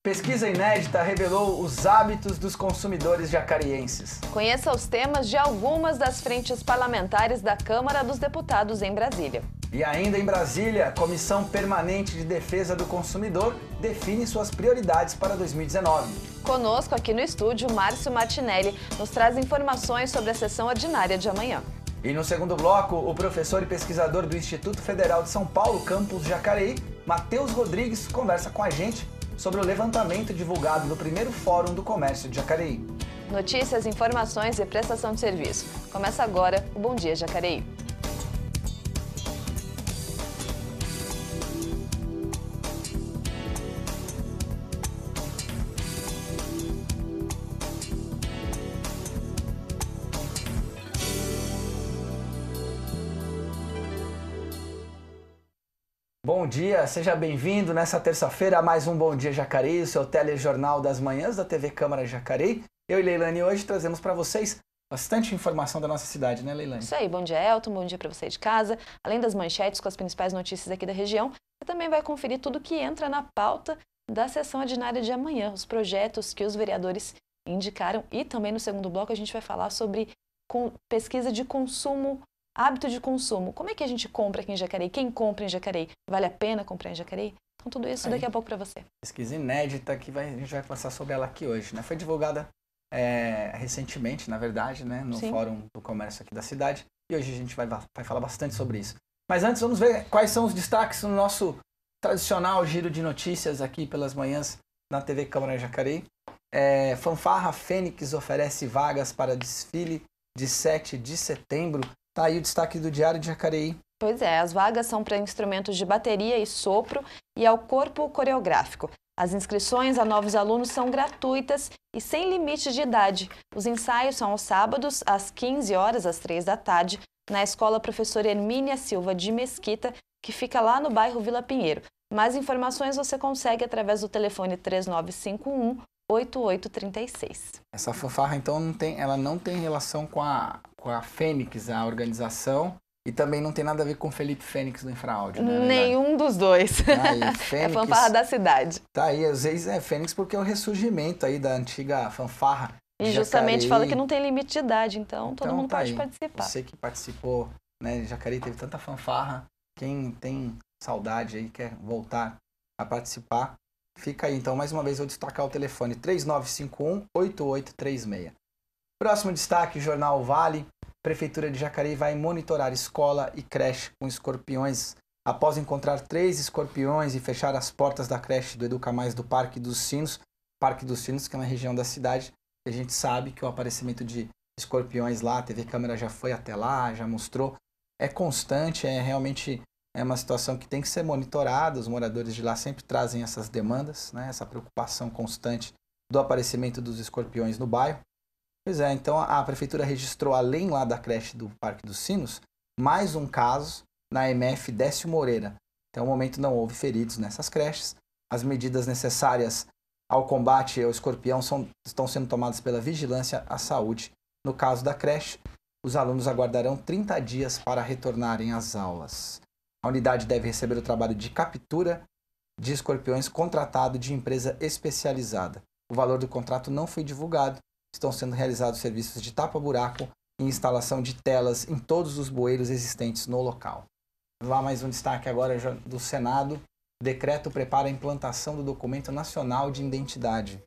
Pesquisa inédita revelou os hábitos dos consumidores jacarienses. Conheça os temas de algumas das frentes parlamentares da Câmara dos Deputados em Brasília. E ainda em Brasília, a Comissão Permanente de Defesa do Consumidor define suas prioridades para 2019. Conosco aqui no estúdio, Márcio Martinelli nos traz informações sobre a sessão ordinária de amanhã. E no segundo bloco, o professor e pesquisador do Instituto Federal de São Paulo, campus Jacareí, Matheus Rodrigues, conversa com a gente sobre o levantamento divulgado no primeiro Fórum do Comércio de Jacareí. Notícias, informações e prestação de serviço. Começa agora o Bom Dia Jacareí. Bom dia, seja bem-vindo nessa terça-feira a mais um Bom Dia Jacareí, o seu telejornal das manhãs da TV Câmara Jacareí. Eu e Leilane hoje trazemos para vocês bastante informação da nossa cidade, né, Leilane? Isso aí, bom dia, Elton, bom dia para você de casa. Além das manchetes com as principais notícias aqui da região, você também vai conferir tudo que entra na pauta da sessão ordinária de amanhã, os projetos que os vereadores indicaram, e também no segundo bloco a gente vai falar sobre pesquisa de consumo, hábito de consumo. Como é que a gente compra aqui em Jacareí? Quem compra em Jacareí? Vale a pena comprar em Jacareí? Então tudo isso daqui a pouco para você. Pesquisa inédita que a gente vai passar sobre ela aqui hoje, né? Foi divulgada recentemente, na verdade, né? No Fórum do Comércio aqui da cidade. E hoje a gente vai falar bastante sobre isso. Mas antes vamos ver quais são os destaques no nosso tradicional giro de notícias aqui pelas manhãs na TV Câmara Jacareí. Fanfarra Fênix oferece vagas para desfile de 7 de setembro. Tá aí o destaque do Diário de Jacareí. Pois é, as vagas são para instrumentos de bateria e sopro e ao corpo coreográfico. As inscrições a novos alunos são gratuitas e sem limite de idade. Os ensaios são aos sábados, às 15 horas, às 3 da tarde, na Escola Professora Hermínia Silva de Mesquita, que fica lá no bairro Vila Pinheiro. Mais informações você consegue através do telefone 3951-8836. Essa fanfarra, então, ela não tem relação com a Fênix, a organização, e também não tem nada a ver com o Felipe Fênix do Infraáudio, né? Nenhum dos dois. Aí, Fênix, é fanfarra da cidade. Tá aí, às vezes é Fênix porque é o ressurgimento aí da antiga fanfarra. E justamente fala que não tem limite de idade, então todo mundo pode participar. Você que participou, né? Jacareí teve tanta fanfarra, quem tem saudade aí, quer voltar a participar, fica aí. Então, mais uma vez, eu vou destacar o telefone 3951-8836. Próximo destaque, Jornal Vale. Prefeitura de Jacareí vai monitorar escola e creche com escorpiões. Após encontrar 3 escorpiões e fechar as portas da creche do Educa Mais do Parque dos Sinos, que é uma região da cidade, a gente sabe que o aparecimento de escorpiões lá, a TV Câmara já foi até lá, já mostrou, é constante, realmente uma situação que tem que ser monitorada. Os moradores de lá sempre trazem essas demandas, né, essa preocupação constante do aparecimento dos escorpiões no bairro. Pois é, então a prefeitura registrou, além lá da creche do Parque dos Sinos, mais um caso na MF Décio Moreira. Até o momento não houve feridos nessas creches. As medidas necessárias ao combate ao escorpião estão sendo tomadas pela Vigilância à Saúde. No caso da creche, os alunos aguardarão 30 dias para retornarem às aulas. A unidade deve receber o trabalho de captura de escorpiões contratado de empresa especializada. O valor do contrato não foi divulgado. Estão sendo realizados serviços de tapa-buraco e instalação de telas em todos os bueiros existentes no local. Lá mais um destaque agora do Senado. Decreto prepara a implantação do Documento Nacional de Identidade.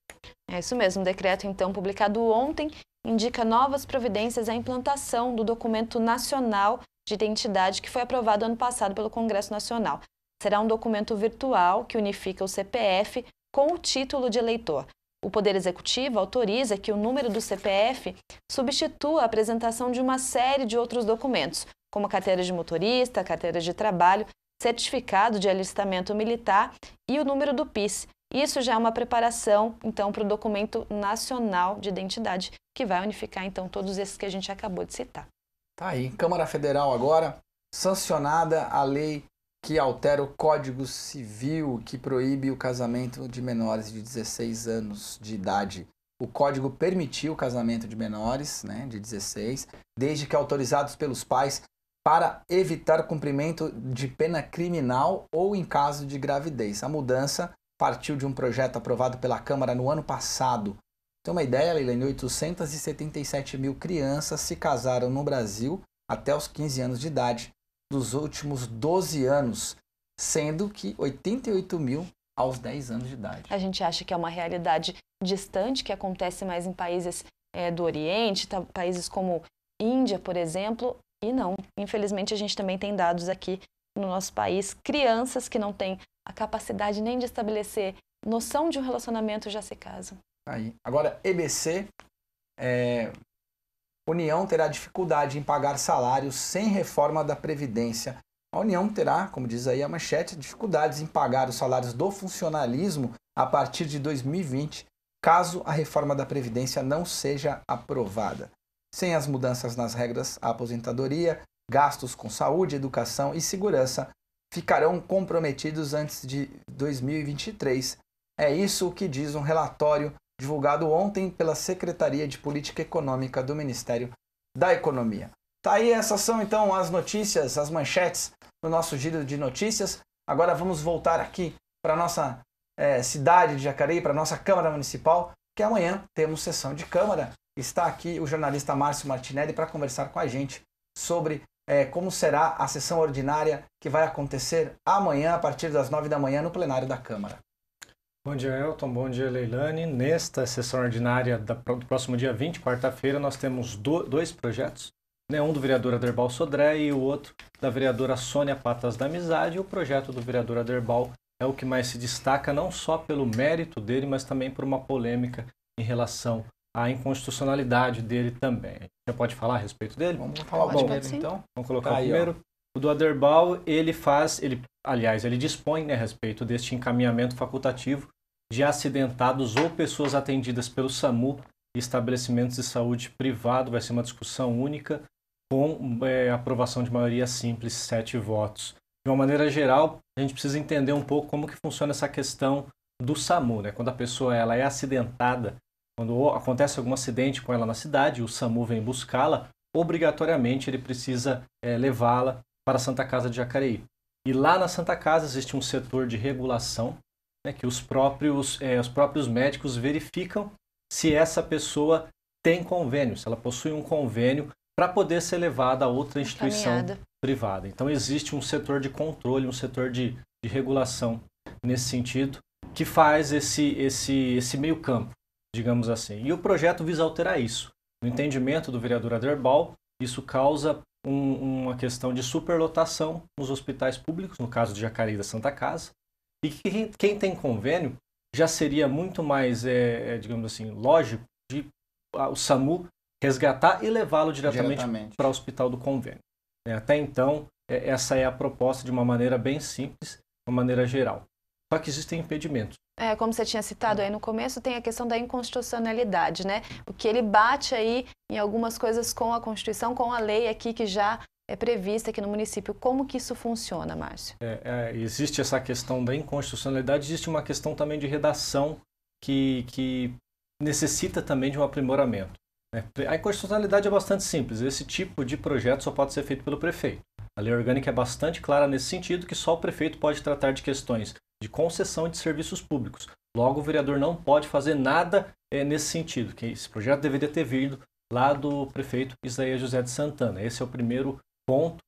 É isso mesmo, o decreto então publicado ontem indica novas providências à implantação do Documento Nacional de Identidade que foi aprovado ano passado pelo Congresso Nacional. Será um documento virtual que unifica o CPF com o título de eleitor. O Poder Executivo autoriza que o número do CPF substitua a apresentação de uma série de outros documentos, como carteira de motorista, carteira de trabalho, certificado de alistamento militar e o número do PIS. Isso já é uma preparação, então, para o Documento Nacional de Identidade, que vai unificar, então, todos esses que a gente acabou de citar. Tá aí, Câmara Federal agora, sancionada a lei que altera o Código Civil, que proíbe o casamento de menores de 16 anos de idade. O Código permitiu o casamento de menores, né, de 16, desde que autorizados pelos pais para evitar cumprimento de pena criminal ou em caso de gravidez. A mudança partiu de um projeto aprovado pela Câmara no ano passado. Tem uma ideia, Leilane, 877 mil crianças se casaram no Brasil até os 15 anos de idade dos últimos 12 anos, sendo que 88 mil aos 10 anos de idade. A gente acha que é uma realidade distante, que acontece mais em países do Oriente, países como Índia, por exemplo, e não. Infelizmente, a gente também tem dados aqui no nosso país, crianças que não têm a capacidade nem de estabelecer noção de um relacionamento já se casam. Aí. Agora, EBC, União terá dificuldade em pagar salários sem reforma da Previdência. A União terá, como diz aí a manchete, dificuldades em pagar os salários do funcionalismo a partir de 2020, caso a reforma da Previdência não seja aprovada. Sem as mudanças nas regras, a aposentadoria, gastos com saúde, educação e segurança ficarão comprometidos antes de 2023. É isso que diz um relatório divulgado ontem pela Secretaria de Política Econômica do Ministério da Economia. Tá aí, essas são então as notícias, as manchetes no nosso giro de notícias. Agora vamos voltar aqui para a nossa cidade de Jacareí, para a nossa Câmara Municipal, que amanhã temos sessão de Câmara. Está aqui o jornalista Márcio Martinelli para conversar com a gente sobre como será a sessão ordinária que vai acontecer amanhã, a partir das 9 da manhã, no plenário da Câmara. Bom dia, Elton. Bom dia, Leilane. Nesta sessão ordinária do próximo dia 20, quarta-feira, nós temos dois projetos. Um do vereador Aderbal Sodré e o outro da vereadora Sônia Patas da Amizade. E o projeto do vereador Aderbal é o que mais se destaca, não só pelo mérito dele, mas também por uma polêmica em relação à inconstitucionalidade dele também. A gente já pode falar a respeito dele? Vamos falar o primeiro, então. Vamos colocar o primeiro. O do Aderbal, ele dispõe, a respeito deste encaminhamento facultativo de acidentados ou pessoas atendidas pelo SAMU e estabelecimentos de saúde privado. Vai ser uma discussão única com aprovação de maioria simples, 7 votos. De uma maneira geral, a gente precisa entender um pouco como que funciona essa questão do SAMU. Quando a pessoa é acidentada, quando acontece algum acidente com ela na cidade, o SAMU vem buscá-la, obrigatoriamente ele precisa levá-la para a Santa Casa de Jacareí. E lá na Santa Casa existe um setor de regulação, que os próprios médicos verificam se essa pessoa tem convênio, se ela possui um convênio para poder ser levada a outra instituição privada. Então existe um setor de controle, um setor de regulação nesse sentido, que faz esse meio campo, digamos assim. E o projeto visa alterar isso. No entendimento do vereador Aderbal, isso causa uma questão de superlotação nos hospitais públicos, no caso de Jacareí da Santa Casa, e que quem tem convênio já seria muito mais, digamos assim, lógico de o SAMU resgatar e levá-lo diretamente para o hospital do convênio. Até então, essa é a proposta de uma maneira bem simples, de uma maneira geral. Só que existem impedimentos. Como você tinha citado aí no começo, tem a questão da inconstitucionalidade, O que ele bate aí em algumas coisas com a Constituição, com a lei aqui que já é prevista aqui no município. Como que isso funciona, Márcio? Existe essa questão da inconstitucionalidade, existe uma questão também de redação que necessita também de um aprimoramento. A inconstitucionalidade é bastante simples. Esse tipo de projeto só pode ser feito pelo prefeito. A lei orgânica é bastante clara nesse sentido, que só o prefeito pode tratar de questões de concessão de serviços públicos. Logo, o vereador não pode fazer nada nesse sentido, que esse projeto deveria ter vindo lá do prefeito Isaías José de Santana. Esse é o primeiro ponto,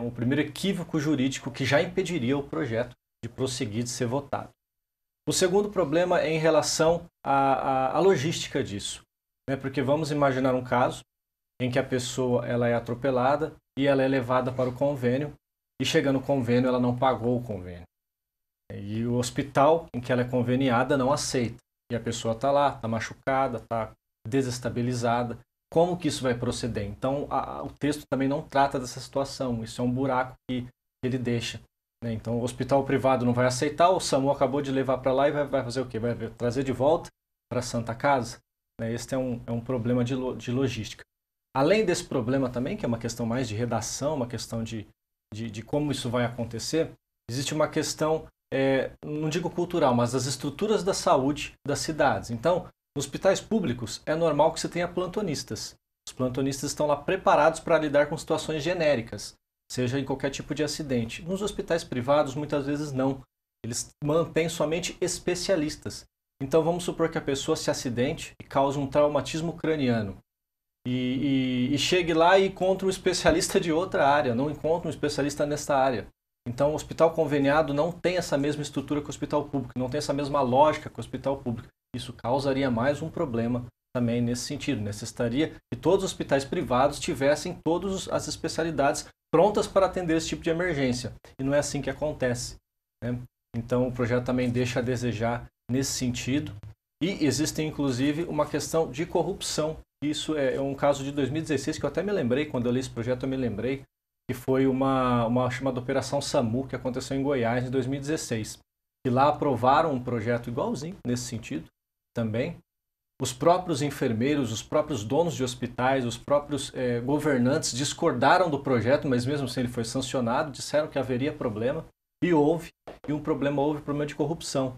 um primeiro equívoco jurídico que já impediria o projeto de prosseguir, de ser votado. O segundo problema é em relação à logística disso. Porque vamos imaginar um caso em que a pessoa ela é atropelada e ela é levada para o convênio e chega no convênio ela não pagou o convênio. E o hospital em que ela é conveniada não aceita. E a pessoa está lá, está machucada, está desestabilizada. Como que isso vai proceder? Então, o texto também não trata dessa situação. Isso é um buraco que ele deixa. Então, o hospital privado não vai aceitar, o SAMU acabou de levar para lá e vai fazer o quê? Vai trazer de volta para a Santa Casa? Este é um problema de logística. Além desse problema também, que é uma questão mais de redação, uma questão de como isso vai acontecer, existe uma questão, não digo cultural, mas das estruturas da saúde das cidades. Então, nos hospitais públicos é normal que você tenha plantonistas. Os plantonistas estão lá preparados para lidar com situações genéricas, seja em qualquer tipo de acidente. Nos hospitais privados, muitas vezes não. Eles mantêm somente especialistas. Então vamos supor que a pessoa se acidente e cause um traumatismo craniano. E chegue lá e encontre um especialista de outra área, não encontre um especialista nesta área. Então o hospital conveniado não tem essa mesma estrutura que o hospital público, não tem essa mesma lógica que o hospital público. Isso causaria mais um problema também nesse sentido. Necessitaria que todos os hospitais privados tivessem todas as especialidades prontas para atender esse tipo de emergência. E não é assim que acontece, né? Então o projeto também deixa a desejar nesse sentido. E existe inclusive uma questão de corrupção. Isso é um caso de 2016 que eu até me lembrei, quando eu li esse projeto eu me lembrei, que foi uma chamada Operação SAMU, que aconteceu em Goiás em 2016. E lá aprovaram um projeto igualzinho nesse sentido também. Os próprios enfermeiros, os próprios donos de hospitais, os próprios governantes discordaram do projeto, mas mesmo assim ele foi sancionado, disseram que haveria problema, e houve problema de corrupção.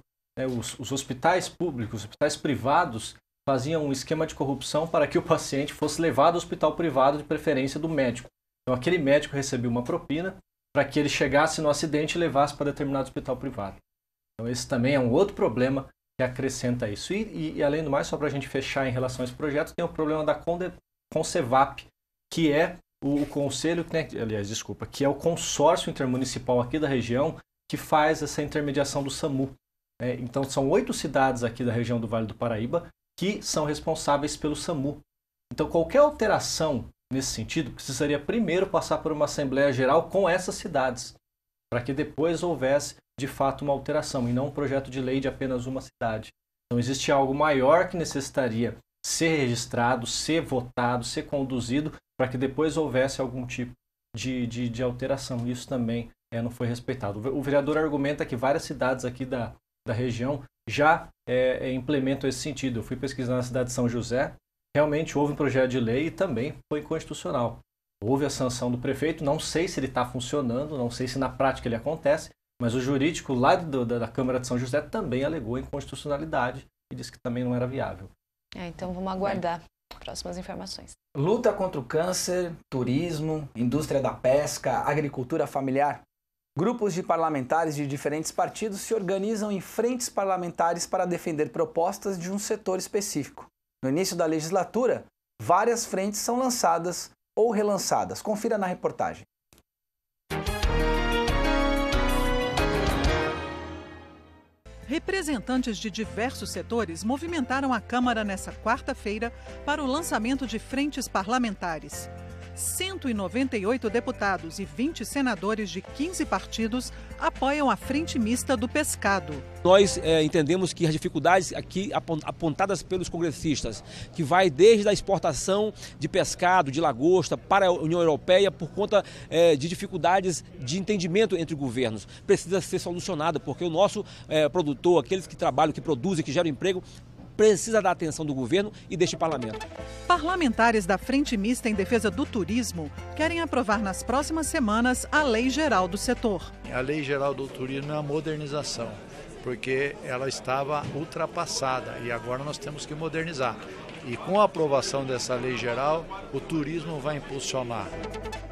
Os hospitais públicos, os hospitais privados, faziam um esquema de corrupção para que o paciente fosse levado ao hospital privado, de preferência do médico. Então aquele médico recebia uma propina para que ele chegasse no acidente e levasse para determinado hospital privado. Então esse também é um outro problema que acrescenta isso. E além do mais, só para a gente fechar em relação a esse projeto, tem o problema da Concevap, que é o conselho, que é o consórcio intermunicipal aqui da região que faz essa intermediação do SAMU. Então são 8 cidades aqui da região do Vale do Paraíba que são responsáveis pelo SAMU. Então qualquer alteração nesse sentido precisaria primeiro passar por uma Assembleia Geral com essas cidades, para que depois houvesse de fato uma alteração e não um projeto de lei de apenas uma cidade. Então existe algo maior que necessitaria ser registrado, ser votado, ser conduzido, para que depois houvesse algum tipo de alteração. Isso também não foi respeitado. O vereador argumenta que várias cidades aqui da região já implementam esse sentido. Eu fui pesquisar na cidade de São José, realmente houve um projeto de lei e também foi inconstitucional. Houve a sanção do prefeito, não sei se ele está funcionando, não sei se na prática ele acontece, mas o jurídico lá da Câmara de São José também alegou inconstitucionalidade e disse que também não era viável. Então vamos aguardar próximas informações. Luta contra o câncer, turismo, indústria da pesca, agricultura familiar. Grupos de parlamentares de diferentes partidos se organizam em frentes parlamentares para defender propostas de um setor específico. No início da legislatura, várias frentes são lançadas ou relançadas. Confira na reportagem. Representantes de diversos setores movimentaram a Câmara nesta quarta-feira para o lançamento de frentes parlamentares. 198 deputados e 20 senadores de 15 partidos apoiam a Frente Mista do Pescado. Nós entendemos que as dificuldades aqui apontadas pelos congressistas, que vai desde a exportação de pescado, de lagosta para a União Europeia por conta de dificuldades de entendimento entre governos, precisa ser solucionada, porque o nosso produtor, aqueles que trabalham, que produzem, que geram emprego, precisa da atenção do governo e deste parlamento. Parlamentares da Frente Mista em Defesa do Turismo querem aprovar nas próximas semanas a Lei Geral do setor. A Lei Geral do Turismo é uma modernização, porque ela estava ultrapassada e agora nós temos que modernizar. E com a aprovação dessa lei geral, o turismo vai impulsionar.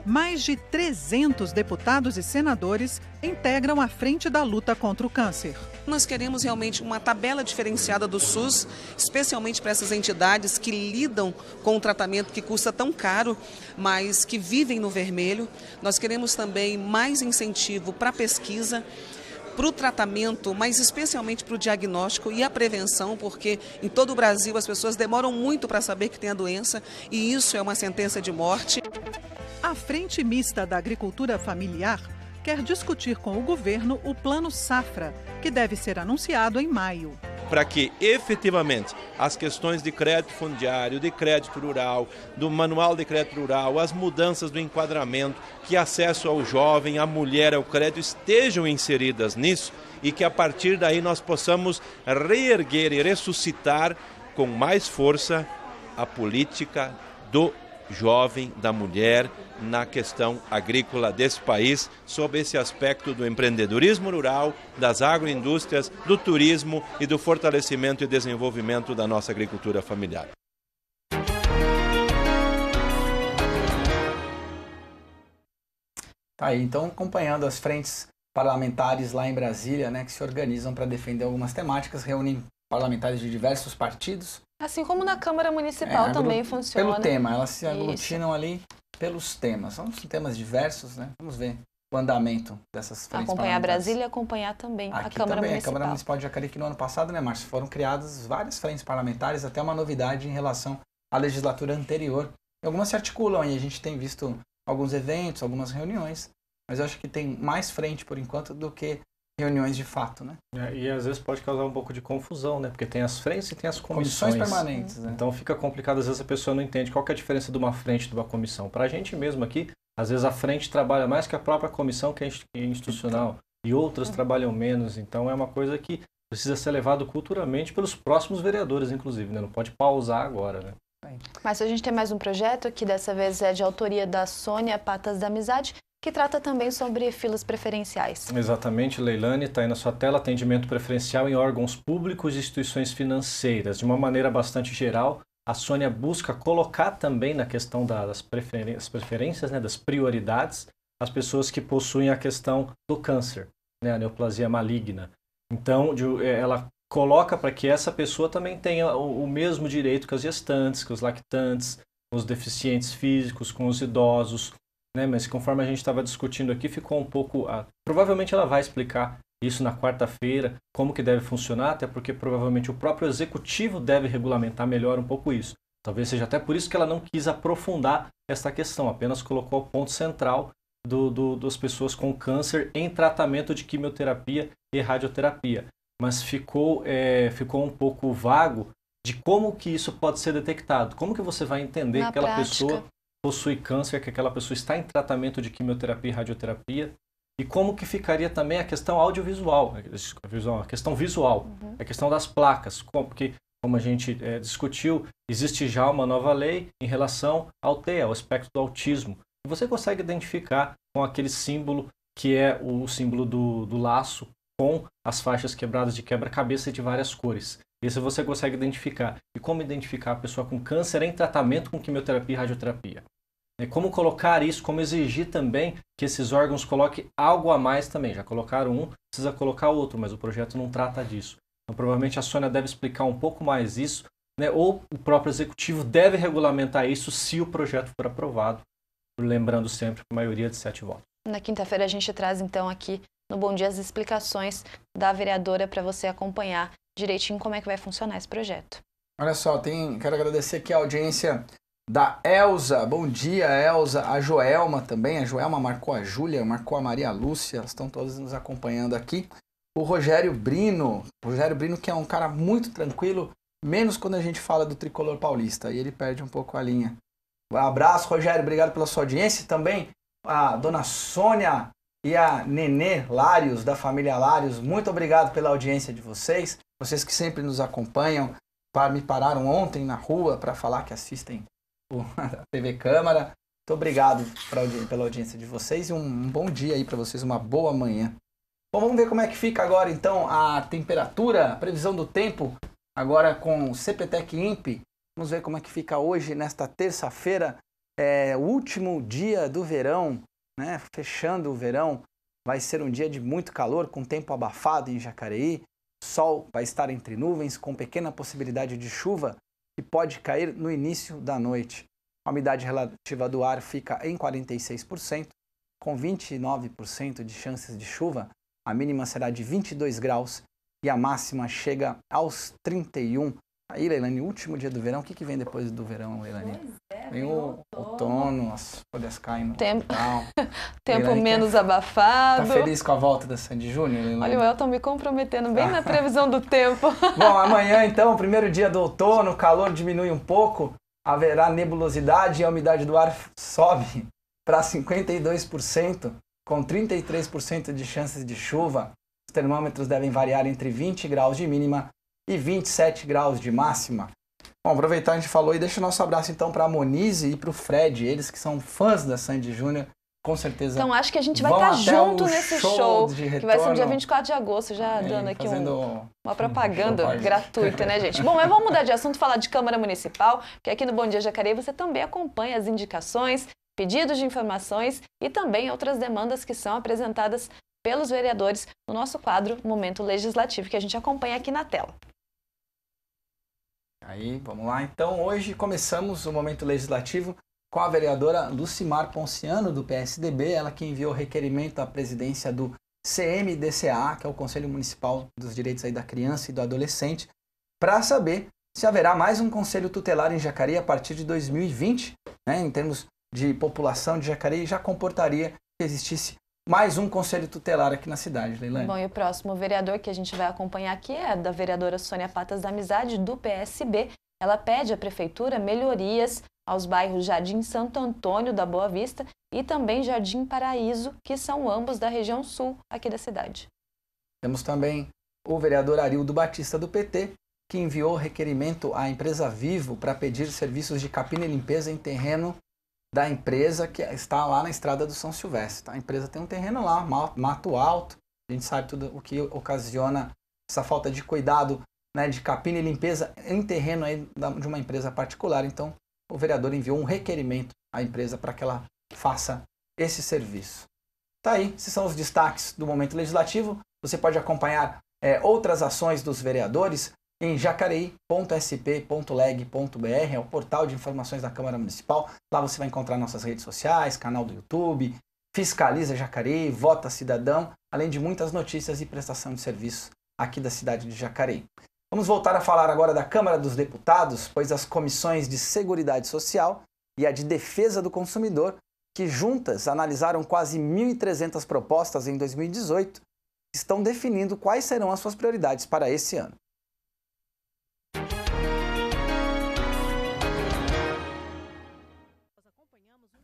Mais de 300 deputados e senadores integram a frente da luta contra o câncer. Nós queremos realmente uma tabela diferenciada do SUS, especialmente para essas entidades que lidam com um tratamento que custa tão caro, mas que vivem no vermelho. Nós queremos também mais incentivo para a pesquisa, para o tratamento, mas especialmente para o diagnóstico e a prevenção, porque em todo o Brasil as pessoas demoram muito para saber que tem a doença e isso é uma sentença de morte. A Frente Mista da Agricultura Familiar quer discutir com o governo o Plano Safra, que deve ser anunciado em maio. Para que efetivamente as questões de crédito fundiário, de crédito rural, do manual de crédito rural, as mudanças do enquadramento, que acesso ao jovem, à mulher, ao crédito estejam inseridas nisso e que a partir daí nós possamos reerguer e ressuscitar com mais força a política do jovem, da mulher, na questão agrícola desse país, sob esse aspecto do empreendedorismo rural, das agroindústrias, do turismo e do fortalecimento e desenvolvimento da nossa agricultura familiar. Tá aí, então acompanhando as frentes parlamentares lá em Brasília, né, que se organizam para defender algumas temáticas, reúnem parlamentares de diversos partidos. Assim como na Câmara Municipal também funciona. Pelo tema, elas se aglutinam ali pelos temas. São temas diversos, né? Vamos ver o andamento dessas frentes acompanhar Brasília e acompanhar também a Câmara Municipal. A Câmara Municipal de Jacareí, que no ano passado, né, Márcio, foram criadas várias frentes parlamentares, até uma novidade em relação à legislatura anterior. E algumas se articulam e a gente tem visto alguns eventos, algumas reuniões, mas eu acho que tem mais frente, por enquanto, do que reuniões de fato, né? E às vezes pode causar um pouco de confusão, né? Porque tem as frentes e tem as comissões permanentes, né? Então fica complicado, às vezes a pessoa não entende qual que é a diferença de uma frente e de uma comissão. Para a gente mesmo aqui, às vezes a frente trabalha mais que a própria comissão, que é institucional, e outras trabalham menos. Então é uma coisa que precisa ser levado culturalmente pelos próximos vereadores, inclusive, né? Não pode pausar agora, né? Mas a gente tem mais um projeto que dessa vez é de autoria da Sônia Patas da Amizade, que trata também sobre filas preferenciais. Exatamente, Leilane, está aí na sua tela, atendimento preferencial em órgãos públicos e instituições financeiras. De uma maneira bastante geral, a Sônia busca colocar também na questão das preferências, né, das prioridades, as pessoas que possuem a questão do câncer, né, a neoplasia maligna. Então, ela coloca para que essa pessoa também tenha o mesmo direito que as gestantes, que os lactantes, os deficientes físicos, com os idosos, né? Mas conforme a gente estava discutindo aqui, ficou um pouco... Provavelmente ela vai explicar isso na quarta-feira, como que deve funcionar, até porque provavelmente o próprio executivo deve regulamentar melhor um pouco isso. Talvez seja até por isso que ela não quis aprofundar essa questão, apenas colocou o ponto central das pessoas com câncer em tratamento de quimioterapia e radioterapia. Mas ficou um pouco vago de como que isso pode ser detectado. Como que você vai entender que aquela pessoa possui câncer, que aquela pessoa está em tratamento de quimioterapia e radioterapia? E como que ficaria também a questão audiovisual, a questão visual, a questão das placas, porque, como a gente discutiu, existe já uma nova lei em relação ao TEA, ao espectro do autismo. E você consegue identificar com aquele símbolo que é o símbolo do laço, com as faixas quebradas de quebra-cabeça de várias cores. Isso você consegue identificar. E como identificar a pessoa com câncer em tratamento com quimioterapia e radioterapia? Como colocar isso, como exigir também que esses órgãos coloquem algo a mais também. Já colocaram um, precisa colocar outro, mas o projeto não trata disso. Então, provavelmente a Sônia deve explicar um pouco mais isso, né? Ou o próprio executivo deve regulamentar isso se o projeto for aprovado, lembrando sempre com maioria de 7 votos. Na quinta-feira a gente traz então aqui no Bom Dia as explicações da vereadora para você acompanhar direitinho como é que vai funcionar esse projeto. Olha só, quero agradecer aqui a audiência da Elza. Bom dia, Elza. A Joelma também. A Joelma marcou a Júlia, marcou a Maria Lúcia. Elas estão todas nos acompanhando aqui. O Rogério Brino. O Rogério Brino, que é um cara muito tranquilo, menos quando a gente fala do tricolor paulista. Aí ele perde um pouco a linha. Um abraço, Rogério. Obrigado pela sua audiência. Também a dona Sônia e a Nenê Lários, da família Lários. Muito obrigado pela audiência de vocês. Vocês que sempre nos acompanham. Me pararam ontem na rua para falar que assistem a TV Câmara. Muito obrigado pela audiência de vocês e um bom dia aí para vocês, uma boa manhã. Bom, vamos ver como é que fica agora então a temperatura, a previsão do tempo, agora com o CPTEC INPE. Vamos ver como é que fica hoje, nesta terça-feira, o último dia do verão, né? Fechando o verão. Vai ser um dia de muito calor, com tempo abafado em Jacareí. O sol vai estar entre nuvens, com pequena possibilidade de chuva, que pode cair no início da noite. A umidade relativa do ar fica em 46%, com 29% de chances de chuva. A mínima será de 22 graus e a máxima chega aos 31. Aí, Leilane, último dia do verão. O que vem depois do verão, Leilane? Vem o outono, as folhas caem no tempo Leilane, menos abafado. Tá feliz com a volta da Sandy Júnior, Leilane? Olha, o Elton me comprometendo bem na previsão do tempo. Bom, amanhã então, primeiro dia do outono, o calor diminui um pouco, haverá nebulosidade e a umidade do ar sobe para 52%, com 33% de chances de chuva. Os termômetros devem variar entre 20 graus de mínima e 27 graus de máxima. Bom, aproveitar, a gente falou e deixa o nosso abraço então para a Monize e para o Fred, eles que são fãs da Sandy Júnior, com certeza. Então acho que a gente vai estar junto nesse show, que vai ser no dia 24 de agosto, já dando aqui uma propaganda gratuita, né, gente? Bom, mas vamos mudar de assunto, falar de Câmara Municipal, que aqui no Bom Dia Jacareí você também acompanha as indicações, pedidos de informações e também outras demandas que são apresentadas pelos vereadores no nosso quadro Momento Legislativo, que a gente acompanha aqui na tela. Aí, vamos lá. Então, hoje começamos o Momento Legislativo com a vereadora Lucimar Ponciano, do PSDB, ela que enviou requerimento à presidência do CMDCA, que é o Conselho Municipal dos Direitos aí da Criança e do Adolescente, para saber se haverá mais um conselho tutelar em Jacareí a partir de 2020, né? Em termos de população de Jacareí, já comportaria que existisse mais um conselho tutelar aqui na cidade, Leilane. Bom, e o próximo vereador que a gente vai acompanhar aqui é da vereadora Sônia Patas da Amizade, do PSB. Ela pede à Prefeitura melhorias aos bairros Jardim Santo Antônio da Boa Vista e também Jardim Paraíso, que são ambos da região sul aqui da cidade. Temos também o vereador Arildo Batista, do PT, que enviou requerimento à empresa Vivo para pedir serviços de capina e limpeza em terreno da empresa que está lá na estrada do São Silvestre. A empresa tem um terreno lá, mato alto, a gente sabe tudo o que ocasiona essa falta de cuidado, né, de capina e limpeza em terreno aí de uma empresa particular. Então, o vereador enviou um requerimento à empresa para que ela faça esse serviço. Tá aí, esses são os destaques do Momento Legislativo. Você pode acompanhar outras ações dos vereadores em jacareí.sp.leg.br, é o portal de informações da Câmara Municipal. Lá você vai encontrar nossas redes sociais, canal do YouTube, Fiscaliza Jacareí, Vota Cidadão, além de muitas notícias e prestação de serviço aqui da cidade de Jacareí. Vamos voltar a falar agora da Câmara dos Deputados, pois as comissões de Seguridade Social e a de Defesa do Consumidor, que juntas analisaram quase 1.300 propostas em 2018, estão definindo quais serão as suas prioridades para esse ano.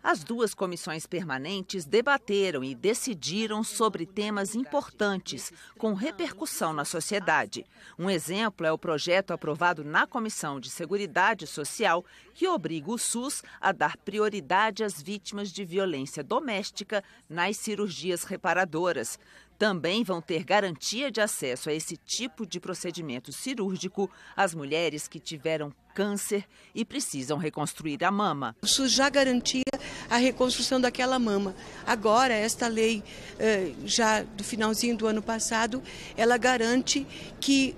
As duas comissões permanentes debateram e decidiram sobre temas importantes, com repercussão na sociedade. Um exemplo é o projeto aprovado na Comissão de Seguridade Social, que obriga o SUS a dar prioridade às vítimas de violência doméstica nas cirurgias reparadoras. Também vão ter garantia de acesso a esse tipo de procedimento cirúrgico as mulheres que tiveram câncer e precisam reconstruir a mama. O SUS já garantia a reconstrução daquela mama. Agora, esta lei, já do finalzinho do ano passado, ela garante que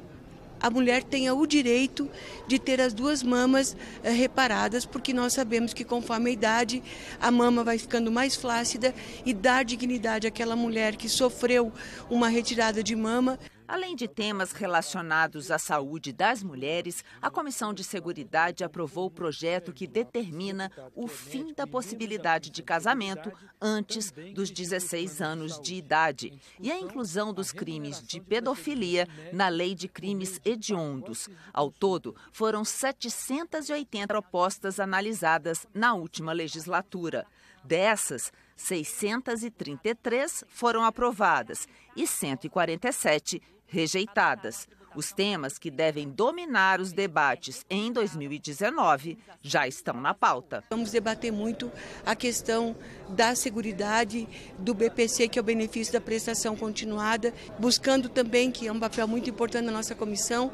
a mulher tenha o direito de ter as duas mamas reparadas, porque nós sabemos que conforme a idade, a mama vai ficando mais flácida e dar dignidade àquela mulher que sofreu uma retirada de mama. Além de temas relacionados à saúde das mulheres, a Comissão de Seguridade aprovou o projeto que determina o fim da possibilidade de casamento antes dos 16 anos de idade e a inclusão dos crimes de pedofilia na Lei de Crimes Hediondos. Ao todo, foram 780 propostas analisadas na última legislatura. Dessas, 633 foram aprovadas e 147 rejeitadas. Os temas que devem dominar os debates em 2019 já estão na pauta. Vamos debater muito a questão da seguridade, do BPC, que é o benefício da prestação continuada, buscando também, que é um papel muito importante da nossa comissão,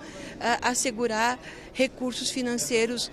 assegurar recursos financeiros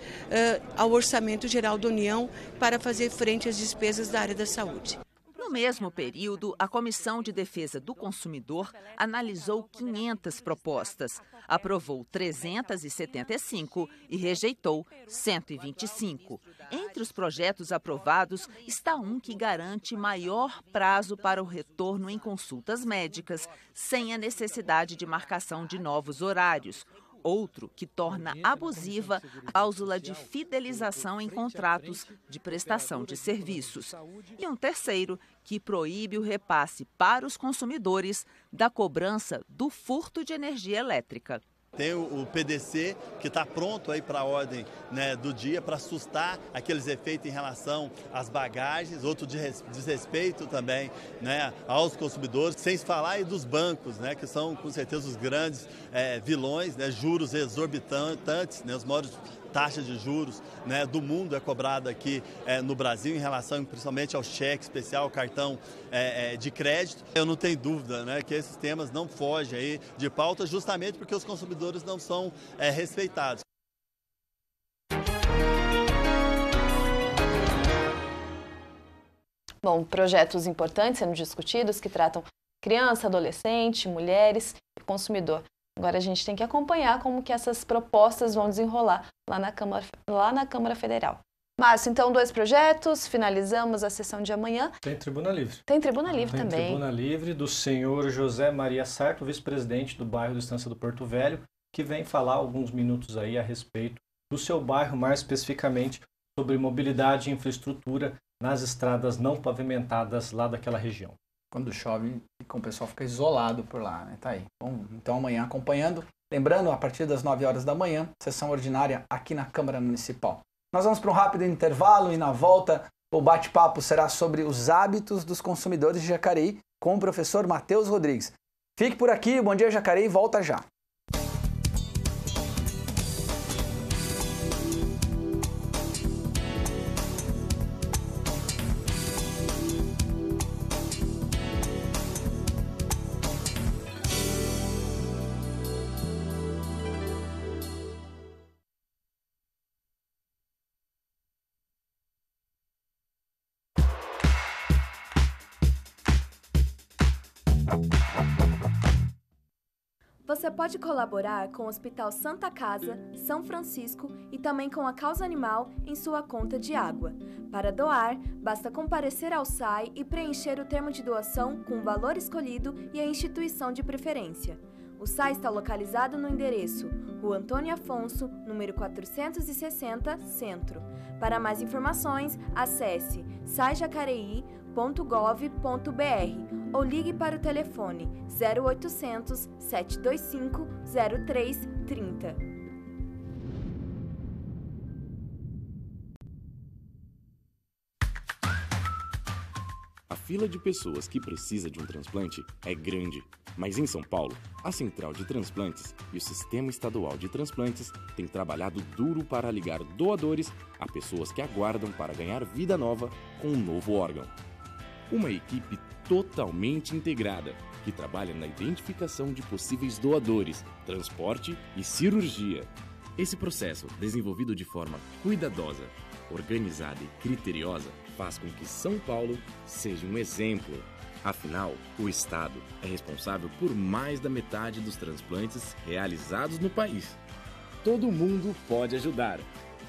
ao Orçamento Geral da União para fazer frente às despesas da área da saúde. No mesmo período, a Comissão de Defesa do Consumidor analisou 500 propostas, aprovou 375 e rejeitou 125. Entre os projetos aprovados está um que garante maior prazo para o retorno em consultas médicas, sem a necessidade de marcação de novos horários. Outro que torna abusiva a cláusula de fidelização em contratos de prestação de serviços. E um terceiro que proíbe o repasse para os consumidores da cobrança do furto de energia elétrica. Tem o PDC que está pronto aí para a ordem, né, do dia para assustar aqueles efeitos em relação às bagagens, outro desrespeito também, né, aos consumidores, sem se falar aí dos bancos, né, que são com certeza os grandes vilões, né, juros exorbitantes, né, os maiores taxas de juros, né, do mundo é cobrada aqui no Brasil em relação principalmente ao cheque especial, cartão de crédito. Eu não tenho dúvida, né, que esses temas não fogem aí de pauta justamente porque os consumidores não são respeitados. Bom, projetos importantes sendo discutidos que tratam criança, adolescente, mulheres e consumidor. Agora a gente tem que acompanhar como que essas propostas vão desenrolar lá na Câmara Federal. Márcio, então 2 projetos, finalizamos a sessão de amanhã. Tem tribuna livre. Tem tribuna livre Tem também. tribuna livre do senhor José Maria Sarto, vice-presidente do bairro do Estância do Porto Velho, que vem falar alguns minutos aí a respeito do seu bairro, mais especificamente sobre mobilidade e infraestrutura nas estradas não pavimentadas lá daquela região. Quando chove, o pessoal fica isolado por lá, né? Tá aí. Bom, então amanhã acompanhando. Lembrando, a partir das 9 horas da manhã, sessão ordinária aqui na Câmara Municipal. Nós vamos para um rápido intervalo e na volta o bate-papo será sobre os hábitos dos consumidores de Jacareí com o professor Matheus Rodrigues. Fique por aqui, Bom Dia Jacareí volta já. Você pode colaborar com o Hospital Santa Casa, São Francisco e também com a Causa Animal em sua conta de água. Para doar, basta comparecer ao SAI e preencher o termo de doação com o valor escolhido e a instituição de preferência. O SAI está localizado no endereço Rua Antônio Afonso, número 460, Centro. Para mais informações, acesse saijacareí.gov.br ou ligue para o telefone 0800 725 0330. A fila de pessoas que precisa de um transplante é grande, mas em São Paulo, a Central de Transplantes e o Sistema Estadual de Transplantes têm trabalhado duro para ligar doadores a pessoas que aguardam para ganhar vida nova com um novo órgão. Uma equipe totalmente integrada, que trabalha na identificação de possíveis doadores, transporte e cirurgia. Esse processo, desenvolvido de forma cuidadosa, organizada e criteriosa, faz com que São Paulo seja um exemplo. Afinal, o Estado é responsável por mais da metade dos transplantes realizados no país. Todo mundo pode ajudar.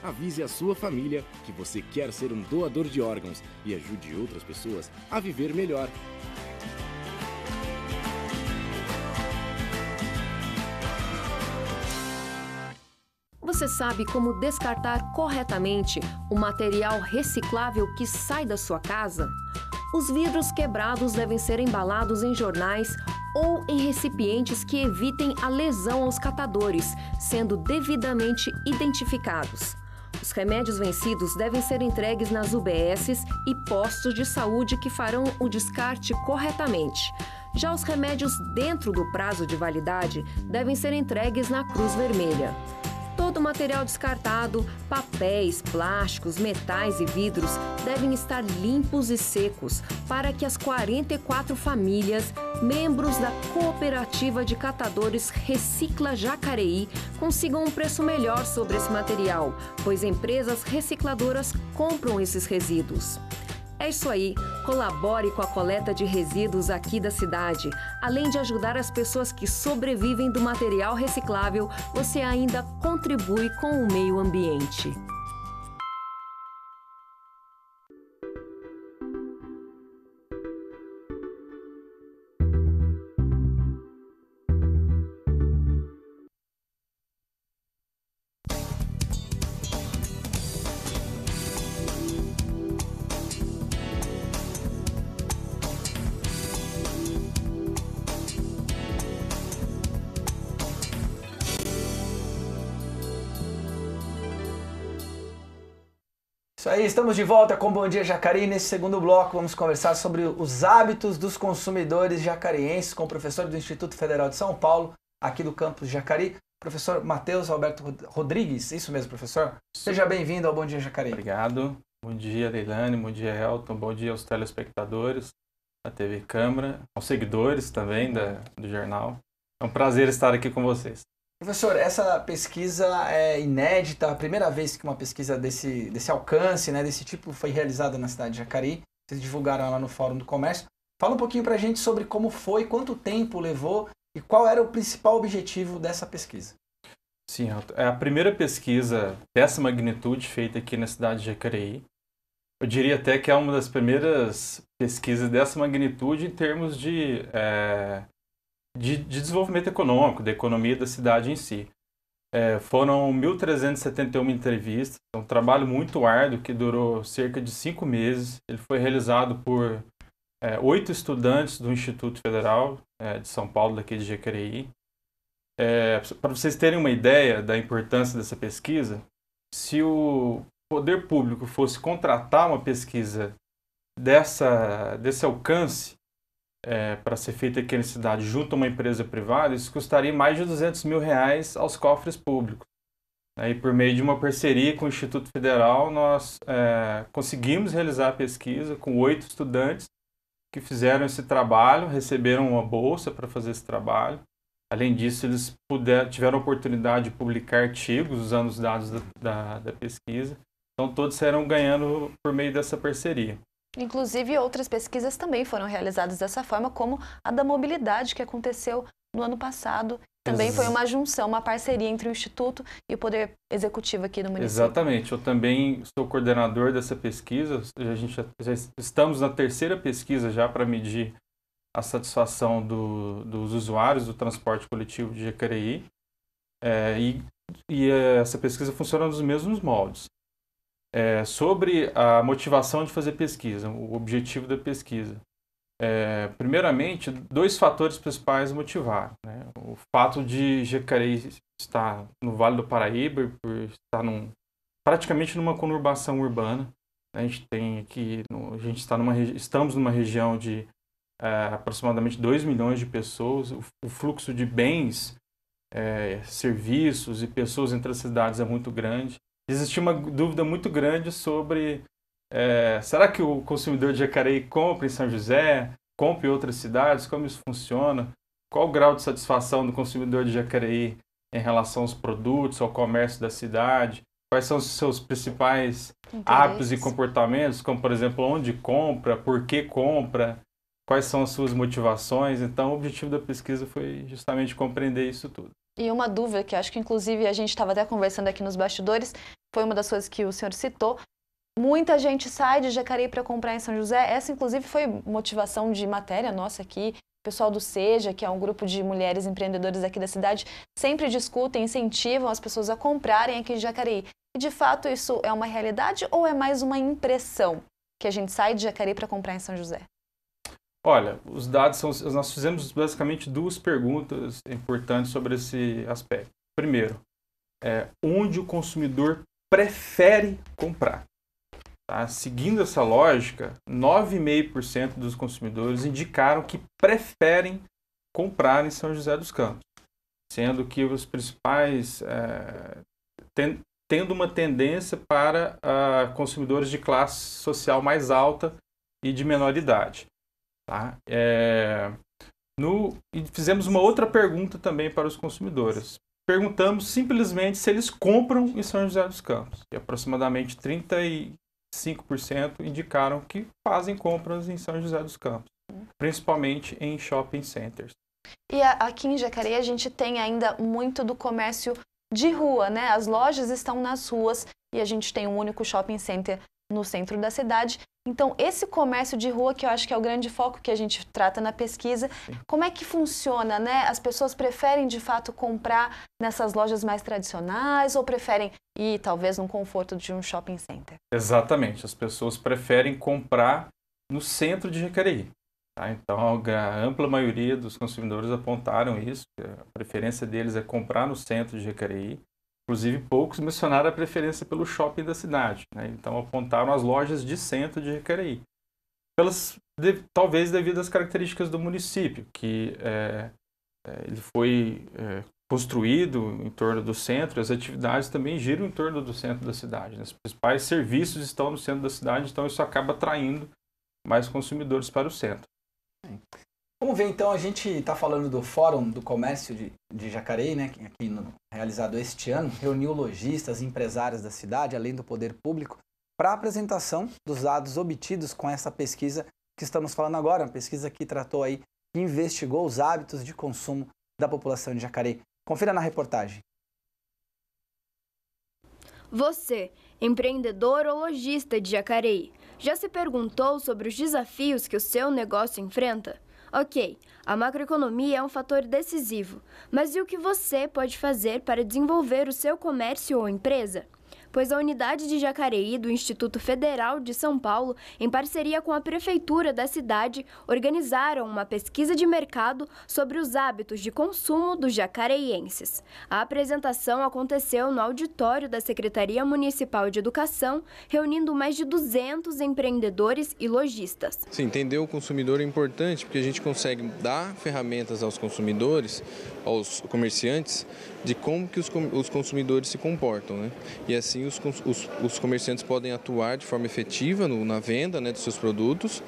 Avise a sua família que você quer ser um doador de órgãos e ajude outras pessoas a viver melhor. Você sabe como descartar corretamente o material reciclável que sai da sua casa? Os vidros quebrados devem ser embalados em jornais ou em recipientes que evitem a lesão aos catadores, sendo devidamente identificados. Os remédios vencidos devem ser entregues nas UBSs e postos de saúde que farão o descarte corretamente. Já os remédios dentro do prazo de validade devem ser entregues na Cruz Vermelha. Todo o material descartado, papéis, plásticos, metais e vidros devem estar limpos e secos para que as 44 famílias, membros da Cooperativa de Catadores Recicla Jacareí, consigam um preço melhor sobre esse material, pois empresas recicladoras compram esses resíduos. É isso aí, colabore com a coleta de resíduos aqui da cidade. Além de ajudar as pessoas que sobrevivem do material reciclável, você ainda contribui com o meio ambiente. Isso aí, estamos de volta com Bom Dia Jacareí. Nesse segundo bloco vamos conversar sobre os hábitos dos consumidores jacareenses com o professor do Instituto Federal de São Paulo, aqui do campus Jacareí, professor Matheus Alberto Rodrigues. Isso mesmo, professor? Seja bem-vindo ao Bom Dia Jacareí. Obrigado. Bom dia, Deilane. Bom dia, Elton. Bom dia aos telespectadores da TV Câmara, aos seguidores também do jornal. É um prazer estar aqui com vocês. Professor, essa pesquisa é inédita, a primeira vez que uma pesquisa desse alcance, né, desse tipo, foi realizada na cidade de Jacareí. Vocês divulgaram ela no Fórum do Comércio. Fala um pouquinho para a gente sobre como foi, quanto tempo levou e qual era o principal objetivo dessa pesquisa. Sim, é a primeira pesquisa dessa magnitude feita aqui na cidade de Jacareí. Eu diria até que é uma das primeiras pesquisas dessa magnitude em termos de desenvolvimento econômico, da economia da cidade em si. Foram 1.371 entrevistas, um trabalho muito árduo que durou cerca de 5 meses. Ele foi realizado por 8 estudantes do Instituto Federal de São Paulo, daqui de Jacareí. Para vocês terem uma ideia da importância dessa pesquisa, se o poder público fosse contratar uma pesquisa desse alcance para ser feita aqui na cidade junto a uma empresa privada, isso custaria mais de R$200 mil aos cofres públicos. E por meio de uma parceria com o Instituto Federal, nós conseguimos realizar a pesquisa com 8 estudantes que fizeram esse trabalho, receberam uma bolsa para fazer esse trabalho. Além disso, eles tiveram a oportunidade de publicar artigos usando os dados da pesquisa. Então, todos saíram ganhando por meio dessa parceria. Inclusive, outras pesquisas também foram realizadas dessa forma, como a da mobilidade, que aconteceu no ano passado. Também foi uma junção, uma parceria entre o Instituto e o Poder Executivo aqui do município. Exatamente. Eu também sou coordenador dessa pesquisa. A gente já estamos na 3ª pesquisa já para medir a satisfação dos usuários do transporte coletivo de Jacareí. E essa pesquisa funciona nos mesmos moldes. Sobre a motivação de fazer pesquisa, o objetivo da pesquisa. Primeiramente, 2 fatores principais motivaram. O fato de Jacareí estar no Vale do Paraíba, por estar praticamente numa conurbação urbana. A gente tem aqui, estamos numa região de aproximadamente 2 milhões de pessoas. O fluxo de bens, serviços e pessoas entre as cidades é muito grande. Existia uma dúvida muito grande sobre será que o consumidor de Jacareí compra em São José, compra em outras cidades? Como isso funciona? Qual o grau de satisfação do consumidor de Jacareí em relação aos produtos, ao comércio da cidade? Quais são os seus principais hábitos e comportamentos, como, por exemplo, onde compra, por que compra, quais são as suas motivações? Então, o objetivo da pesquisa foi justamente compreender isso tudo. E uma dúvida que acho que, inclusive, a gente estava até conversando aqui nos bastidores, foi uma das coisas que o senhor citou. Muita gente sai de Jacareí para comprar em São José. Essa, inclusive, foi motivação de matéria nossa aqui. O pessoal do Seja, que é um grupo de mulheres empreendedoras aqui da cidade, sempre discutem, incentivam as pessoas a comprarem aqui em Jacareí. E, de fato, isso é uma realidade ou é mais uma impressão que a gente sai de Jacareí para comprar em São José? Olha, os dados nós fizemos basicamente 2 perguntas importantes sobre esse aspecto. Primeiro, onde o consumidor prefere comprar. Tá? Seguindo essa lógica, 9,5% dos consumidores indicaram que preferem comprar em São José dos Campos, sendo que os principais tendo uma tendência para consumidores de classe social mais alta e de menor idade. Tá? E fizemos uma outra pergunta também para os consumidores. Perguntamos simplesmente se eles compram em São José dos Campos. E aproximadamente 35% indicaram que fazem compras em São José dos Campos, principalmente em shopping centers. E aqui em Jacareí a gente tem ainda muito do comércio de rua, né? As lojas estão nas ruas e a gente tem um único shopping center no centro da cidade. Então, esse comércio de rua, que eu acho que é o grande foco que a gente trata na pesquisa, como é que funciona, né? As pessoas preferem, de fato, comprar nessas lojas mais tradicionais ou preferem ir, talvez, no conforto de um shopping center? Exatamente. As pessoas preferem comprar no centro de Jacareí. Tá? Então, a ampla maioria dos consumidores apontaram isso. A preferência deles é comprar no centro de Jacareí. Inclusive, poucos mencionaram a preferência pelo shopping da cidade. Né? Então, apontaram as lojas de centro de Jacareí. Talvez devido às características do município, que ele foi construído em torno do centro, as atividades também giram em torno do centro da cidade. Né? Os principais serviços estão no centro da cidade, então isso acaba atraindo mais consumidores para o centro. Vamos ver, então, a gente está falando do Fórum do Comércio de Jacareí, né, realizado este ano, reuniu lojistas e empresários da cidade, além do poder público, para a apresentação dos dados obtidos com essa pesquisa que estamos falando agora, uma pesquisa que tratou aí, que investigou os hábitos de consumo da população de Jacareí. Confira na reportagem. Você, empreendedor ou lojista de Jacareí, já se perguntou sobre os desafios que o seu negócio enfrenta? Ok, a macroeconomia é um fator decisivo, mas e o que você pode fazer para desenvolver o seu comércio ou empresa? Pois a unidade de Jacareí do Instituto Federal de São Paulo, em parceria com a Prefeitura da cidade, organizaram uma pesquisa de mercado sobre os hábitos de consumo dos jacareienses. A apresentação aconteceu no auditório da Secretaria Municipal de Educação, reunindo mais de 200 empreendedores e lojistas. Sim, entender o consumidor é importante porque a gente consegue dar ferramentas aos consumidores, aos comerciantes, de como que os consumidores se comportam, né? E assim os comerciantes podem atuar de forma efetiva na venda, né, dos seus produtos.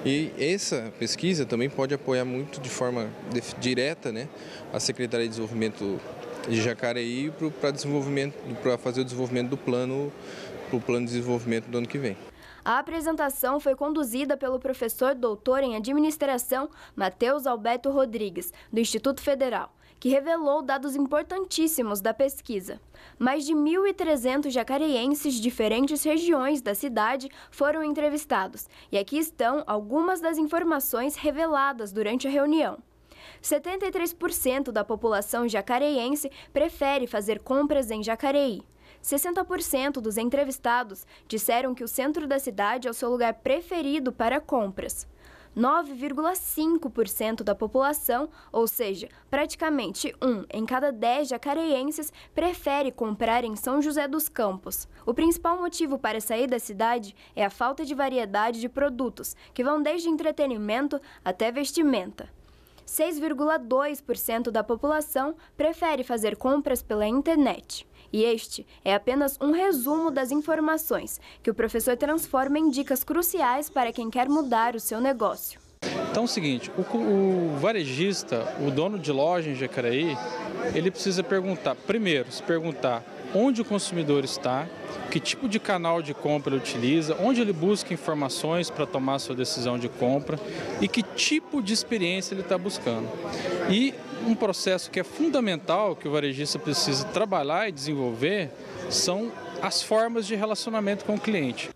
E essa pesquisa também pode apoiar muito de forma direta, né, a Secretaria de Desenvolvimento de Jacareí para fazer o desenvolvimento do plano de desenvolvimento do ano que vem. A apresentação foi conduzida pelo professor doutor em administração Matheus Alberto Rodrigues, do Instituto Federal, que revelou dados importantíssimos da pesquisa. Mais de 1.300 jacareienses de diferentes regiões da cidade foram entrevistados, e aqui estão algumas das informações reveladas durante a reunião. 73% da população jacareiense prefere fazer compras em Jacareí. 60% dos entrevistados disseram que o centro da cidade é o seu lugar preferido para compras. 9,5% da população, ou seja, praticamente 1 em cada 10 jacareienses, prefere comprar em São José dos Campos. O principal motivo para sair da cidade é a falta de variedade de produtos, que vão desde entretenimento até vestimenta. 6,2% da população prefere fazer compras pela internet. E este é apenas um resumo das informações que o professor transforma em dicas cruciais para quem quer mudar o seu negócio. Então é o seguinte, o varejista, o dono de loja em Jacareí, ele precisa se perguntar onde o consumidor está, que tipo de canal de compra ele utiliza, onde ele busca informações para tomar sua decisão de compra e que tipo de experiência ele está buscando. E um processo que é fundamental que o varejista precisa trabalhar e desenvolver são as formas de relacionamento com o cliente.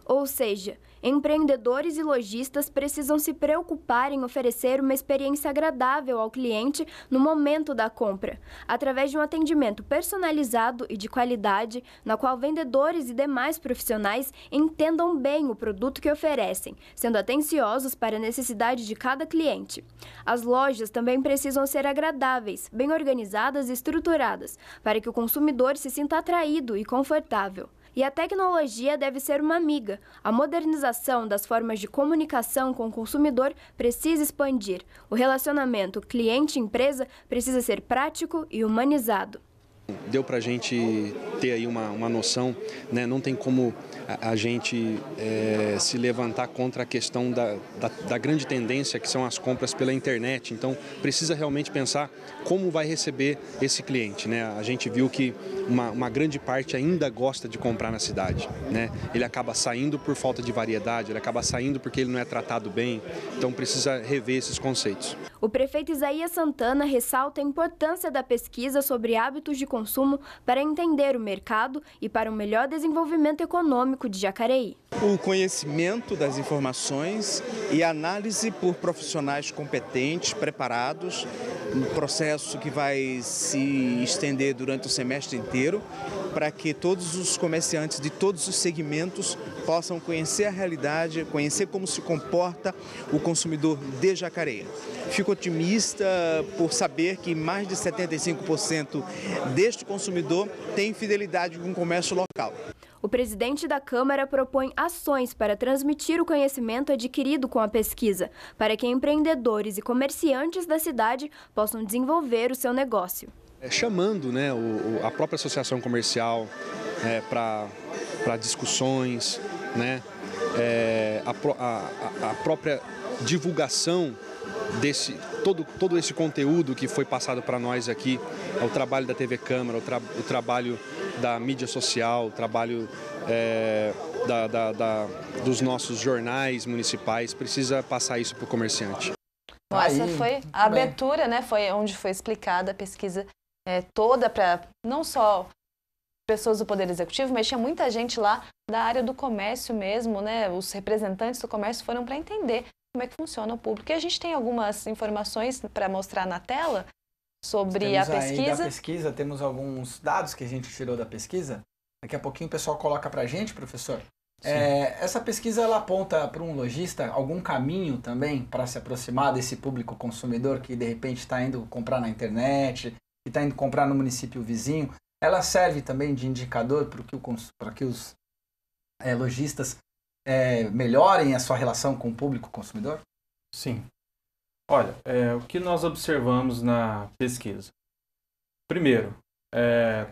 Ou seja, empreendedores e lojistas precisam se preocupar em oferecer uma experiência agradável ao cliente no momento da compra, através de um atendimento personalizado e de qualidade, na qual vendedores e demais profissionais entendam bem o produto que oferecem, sendo atenciosos para a necessidade de cada cliente. As lojas também precisam ser agradáveis, bem organizadas e estruturadas, para que o consumidor se sinta atraído e confortável. E a tecnologia deve ser uma amiga. A modernização das formas de comunicação com o consumidor precisa expandir. O relacionamento cliente-empresa precisa ser prático e humanizado. Deu para a gente ter aí uma noção, né? Não tem como a gente se levantar contra a questão da grande tendência que são as compras pela internet. Então precisa realmente pensar como vai receber esse cliente, né? A gente viu que uma grande parte ainda gosta de comprar na cidade, né? Ele acaba saindo por falta de variedade, ele acaba saindo porque ele não é tratado bem. Então precisa rever esses conceitos. O prefeito Isaías Santana ressalta a importância da pesquisa sobre hábitos de consumo para entender o mercado e para um melhor desenvolvimento econômico de Jacareí. O conhecimento das informações e análise por profissionais competentes, preparados, um processo que vai se estender durante o semestre inteiro, para que todos os comerciantes de todos os segmentos possam conhecer a realidade, conhecer como se comporta o consumidor de Jacareí. Fico otimista por saber que mais de 75% deste consumidor tem fidelidade com o comércio local. O presidente da Câmara propõe ações para transmitir o conhecimento adquirido com a pesquisa, para que empreendedores e comerciantes da cidade possam desenvolver o seu negócio. Chamando, né, a própria associação comercial para discussões, né, a própria divulgação desse todo esse conteúdo que foi passado para nós aqui, o trabalho da TV Câmara, o trabalho da mídia social, o trabalho dos nossos jornais municipais, precisa passar isso para o comerciante. Bom, essa foi a abertura, né? Foi onde foi explicada a pesquisa toda para não só pessoas do Poder Executivo, mas tinha muita gente lá da área do comércio mesmo, né? Os representantes do comércio foram para entender como é que funciona o público. E a gente tem algumas informações para mostrar na tela sobre a pesquisa. Aí da pesquisa, temos alguns dados que a gente tirou da pesquisa. Daqui a pouquinho o pessoal coloca para a gente, professor. Essa pesquisa ela aponta para um lojista algum caminho também para se aproximar desse público consumidor que de repente está indo comprar na internet, que está indo comprar no município vizinho. Ela serve também de indicador para que os lojistas melhorem a sua relação com o público consumidor? Sim. Olha, o que nós observamos na pesquisa? Primeiro,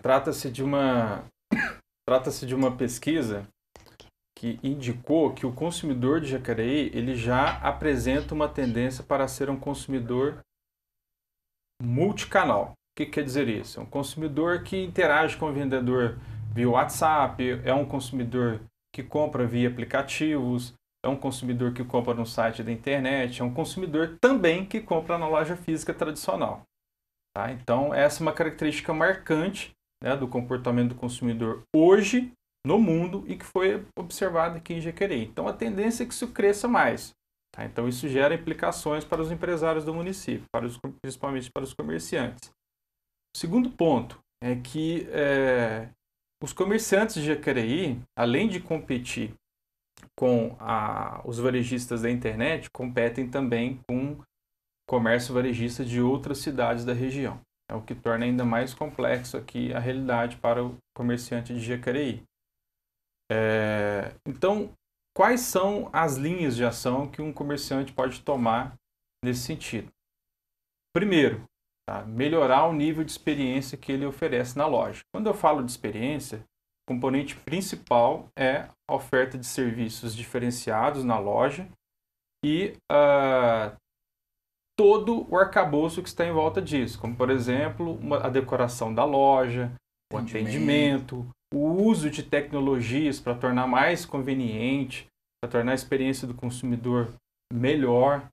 trata-se de uma pesquisa que indicou que o consumidor de Jacareí ele já apresenta uma tendência para ser um consumidor multicanal. O que quer dizer isso? É um consumidor que interage com o vendedor via WhatsApp, é um consumidor que compra via aplicativos, é um consumidor que compra no site da internet, é um consumidor também que compra na loja física tradicional. Tá? Então, essa é uma característica marcante, né, do comportamento do consumidor hoje no mundo e que foi observada aqui em Jacareí. Então, a tendência é que isso cresça mais. Tá? Então, isso gera implicações para os empresários do município, principalmente para os comerciantes. O segundo ponto é que os comerciantes de Jacareí, além de competir com os varejistas da internet, competem também com o comércio varejista de outras cidades da região. É o que torna ainda mais complexo aqui a realidade para o comerciante de Jacareí. Então, quais são as linhas de ação que um comerciante pode tomar nesse sentido? Primeiro, melhorar o nível de experiência que ele oferece na loja. Quando eu falo de experiência, o componente principal é a oferta de serviços diferenciados na loja e todo o arcabouço que está em volta disso, como, por exemplo, a decoração da loja, o atendimento, o uso de tecnologias para tornar mais conveniente, para tornar a experiência do consumidor melhor,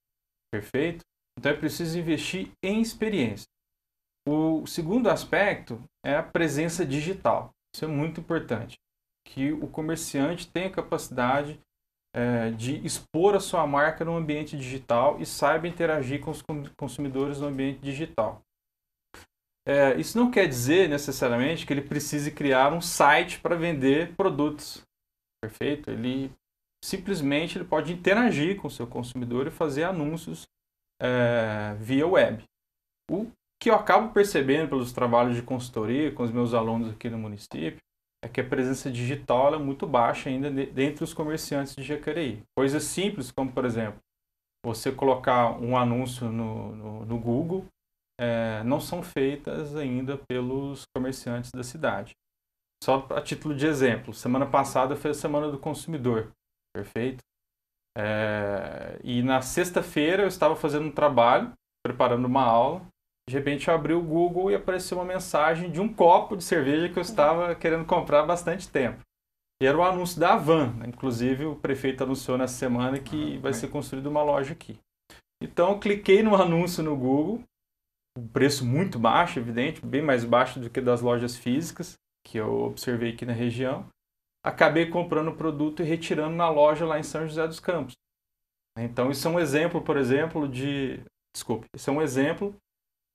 perfeito? Então é preciso investir em experiência. O segundo aspecto é a presença digital. Isso é muito importante, que o comerciante tenha capacidade de expor a sua marca no ambiente digital e saiba interagir com os consumidores no ambiente digital. Isso não quer dizer necessariamente que ele precise criar um site para vender produtos, perfeito? Ele simplesmente pode interagir com o seu consumidor e fazer anúncios via web. O que eu acabo percebendo pelos trabalhos de consultoria com os meus alunos aqui no município é que a presença digital é muito baixa ainda dentre os comerciantes de Jacareí. Coisas simples como, por exemplo, você colocar um anúncio no Google não são feitas ainda pelos comerciantes da cidade. Só a título de exemplo, semana passada foi a Semana do Consumidor, perfeito? E na sexta-feira eu estava fazendo um trabalho, preparando uma aula, de repente eu abri o Google e apareceu uma mensagem de um copo de cerveja que eu estava querendo comprar há bastante tempo. E era o anúncio da Havan, né? Inclusive o prefeito anunciou nessa semana que vai ser construída uma loja aqui. Então eu cliquei no anúncio no Google, um preço muito baixo, evidente, bem mais baixo do que das lojas físicas, que eu observei aqui na região. Acabei comprando o produto e retirando na loja lá em São José dos Campos. Então isso é um exemplo, por exemplo, isso é um exemplo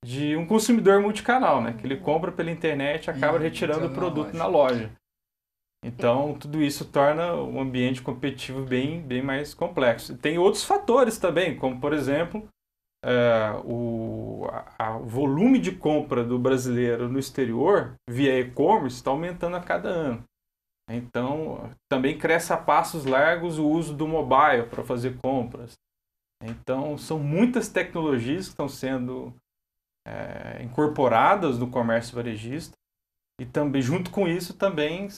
de um consumidor multicanal, né? Que ele compra pela internet e acaba retirando o produto na loja. Então, tudo isso torna o ambiente competitivo bem mais complexo. E tem outros fatores também, como, por exemplo, o volume de compra do brasileiro no exterior via e-commerce está aumentando a cada ano. Então, também cresce a passos largos o uso do mobile para fazer compras. Então, são muitas tecnologias que estão sendo incorporadas no comércio varejista e também, junto com isso, também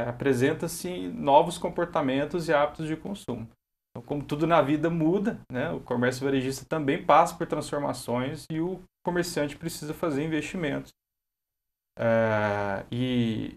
apresenta-se novos comportamentos e hábitos de consumo. Então, como tudo na vida muda, né, o comércio varejista também passa por transformações e o comerciante precisa fazer investimentos e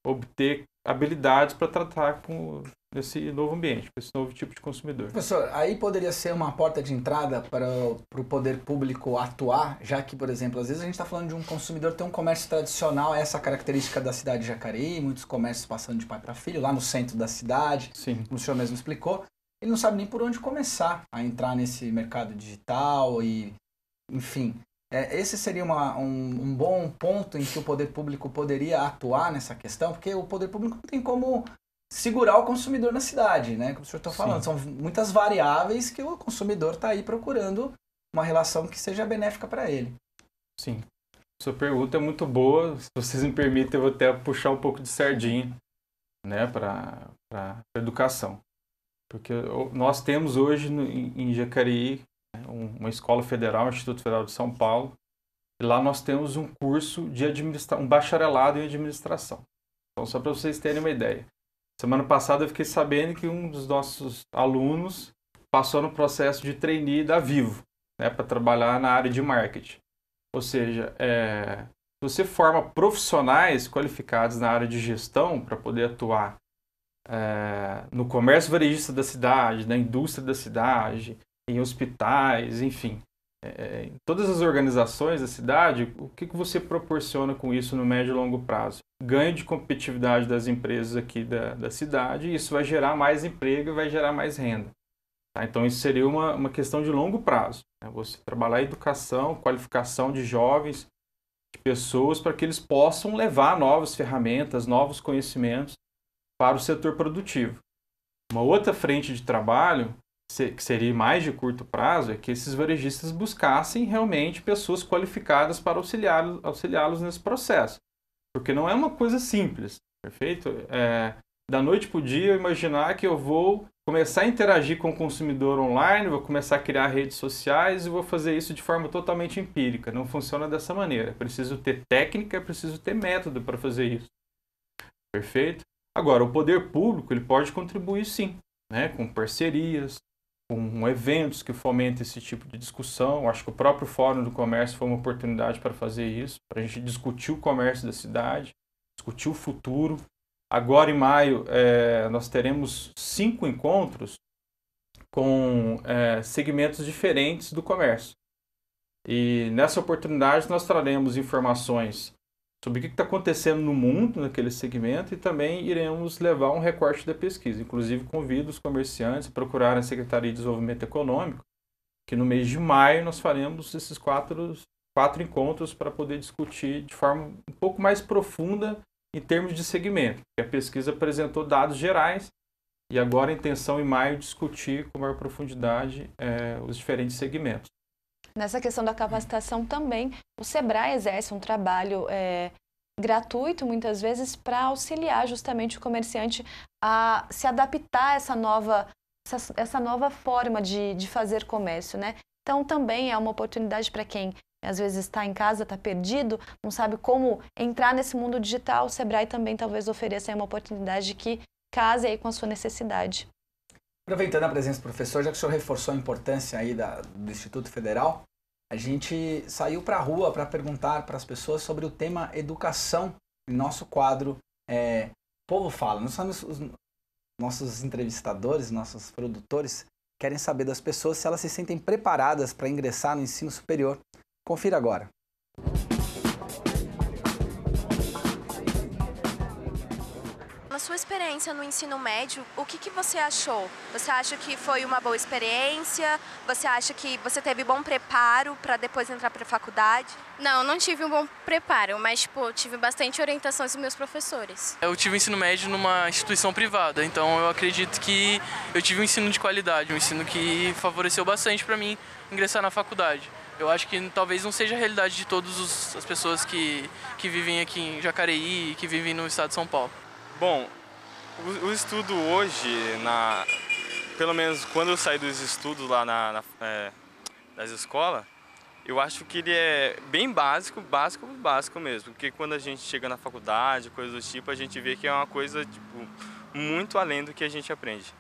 obter habilidades para tratar com esse novo ambiente, com esse novo tipo de consumidor. Professor, aí poderia ser uma porta de entrada para o poder público atuar, já que, por exemplo, às vezes a gente está falando de um consumidor que tem um comércio tradicional, essa característica da cidade de Jacareí, muitos comércios passando de pai para filho, lá no centro da cidade, sim, como o senhor mesmo explicou, ele não sabe nem por onde começar a entrar nesse mercado digital e, enfim... esse seria um bom ponto em que o poder público poderia atuar nessa questão, porque o poder público não tem como segurar o consumidor na cidade, né? Como o senhor está falando, são muitas variáveis que o consumidor está aí procurando uma relação que seja benéfica para ele. Sim. Sua pergunta é muito boa. Se vocês me permitem, eu vou até puxar um pouco de sardinha, né, para a educação. Porque nós temos hoje em Jacareí uma escola federal, o Instituto Federal de São Paulo, e lá nós temos um curso de um bacharelado em administração. Então, só para vocês terem uma ideia. Semana passada eu fiquei sabendo que um dos nossos alunos passou no processo de trainee da Vivo, né, para trabalhar na área de marketing. Ou seja, se você forma profissionais qualificados na área de gestão para poder atuar no comércio varejista da cidade, na indústria da cidade, em hospitais, enfim, em todas as organizações da cidade, o que você proporciona com isso no médio e longo prazo? Ganho de competitividade das empresas aqui da cidade, e isso vai gerar mais emprego e vai gerar mais renda. Tá? Então isso seria uma questão de longo prazo, né? Você trabalhar a educação, qualificação de jovens, de pessoas, para que eles possam levar novas ferramentas, novos conhecimentos para o setor produtivo. Uma outra frente de trabalho, que seria mais de curto prazo, é que esses varejistas buscassem realmente pessoas qualificadas para auxiliá-los nesse processo. Porque não é uma coisa simples, perfeito? Da noite para o dia, eu imaginar que eu vou começar a interagir com o consumidor online, vou começar a criar redes sociais e vou fazer isso de forma totalmente empírica. Não funciona dessa maneira. É preciso ter técnica, é preciso ter método para fazer isso. Perfeito? Agora, o poder público ele pode contribuir sim, né, com parcerias, com eventos que fomentem esse tipo de discussão. Acho que o próprio Fórum do Comércio foi uma oportunidade para fazer isso, para a gente discutir o comércio da cidade, discutir o futuro. Agora, em maio, nós teremos 5 encontros com segmentos diferentes do comércio. E nessa oportunidade nós traremos informações sobre o que está acontecendo no mundo naquele segmento e também iremos levar um recorte da pesquisa. Inclusive, convido os comerciantes a procurarem a Secretaria de Desenvolvimento Econômico, que no mês de maio nós faremos esses quatro encontros para poder discutir de forma um pouco mais profunda em termos de segmento. A pesquisa apresentou dados gerais e agora a intenção em maio é discutir com maior profundidade os diferentes segmentos. Nessa questão da capacitação também, o Sebrae exerce um trabalho gratuito, muitas vezes, para auxiliar justamente o comerciante a se adaptar a essa nova forma de fazer comércio, né? Então, também é uma oportunidade para quem, às vezes, está em casa, está perdido, não sabe como entrar nesse mundo digital. O Sebrae também talvez ofereça aí uma oportunidade que case aí com a sua necessidade. Aproveitando a presença do professor, já que o senhor reforçou a importância aí do Instituto Federal, a gente saiu para a rua para perguntar para as pessoas sobre o tema educação em nosso quadro Povo Fala. Os nossos entrevistadores, nossos produtores, querem saber das pessoas se elas se sentem preparadas para ingressar no ensino superior. Confira agora. Na sua experiência no ensino médio, o que você achou? Você acha que foi uma boa experiência? Você acha que você teve bom preparo para depois entrar para a faculdade? Não tive um bom preparo, mas tive bastante orientações dos meus professores. Eu tive ensino médio numa instituição privada, então eu acredito que eu tive um ensino de qualidade, um ensino que favoreceu bastante para mim ingressar na faculdade. Eu acho que talvez não seja a realidade de todas as pessoas que vivem aqui em Jacareí e que vivem no estado de São Paulo. Bom, o estudo hoje, pelo menos quando eu saí dos estudos lá das escolas, eu acho que ele é bem básico mesmo. Porque quando a gente chega na faculdade, coisas do tipo, a gente vê que é uma coisa muito além do que a gente aprende.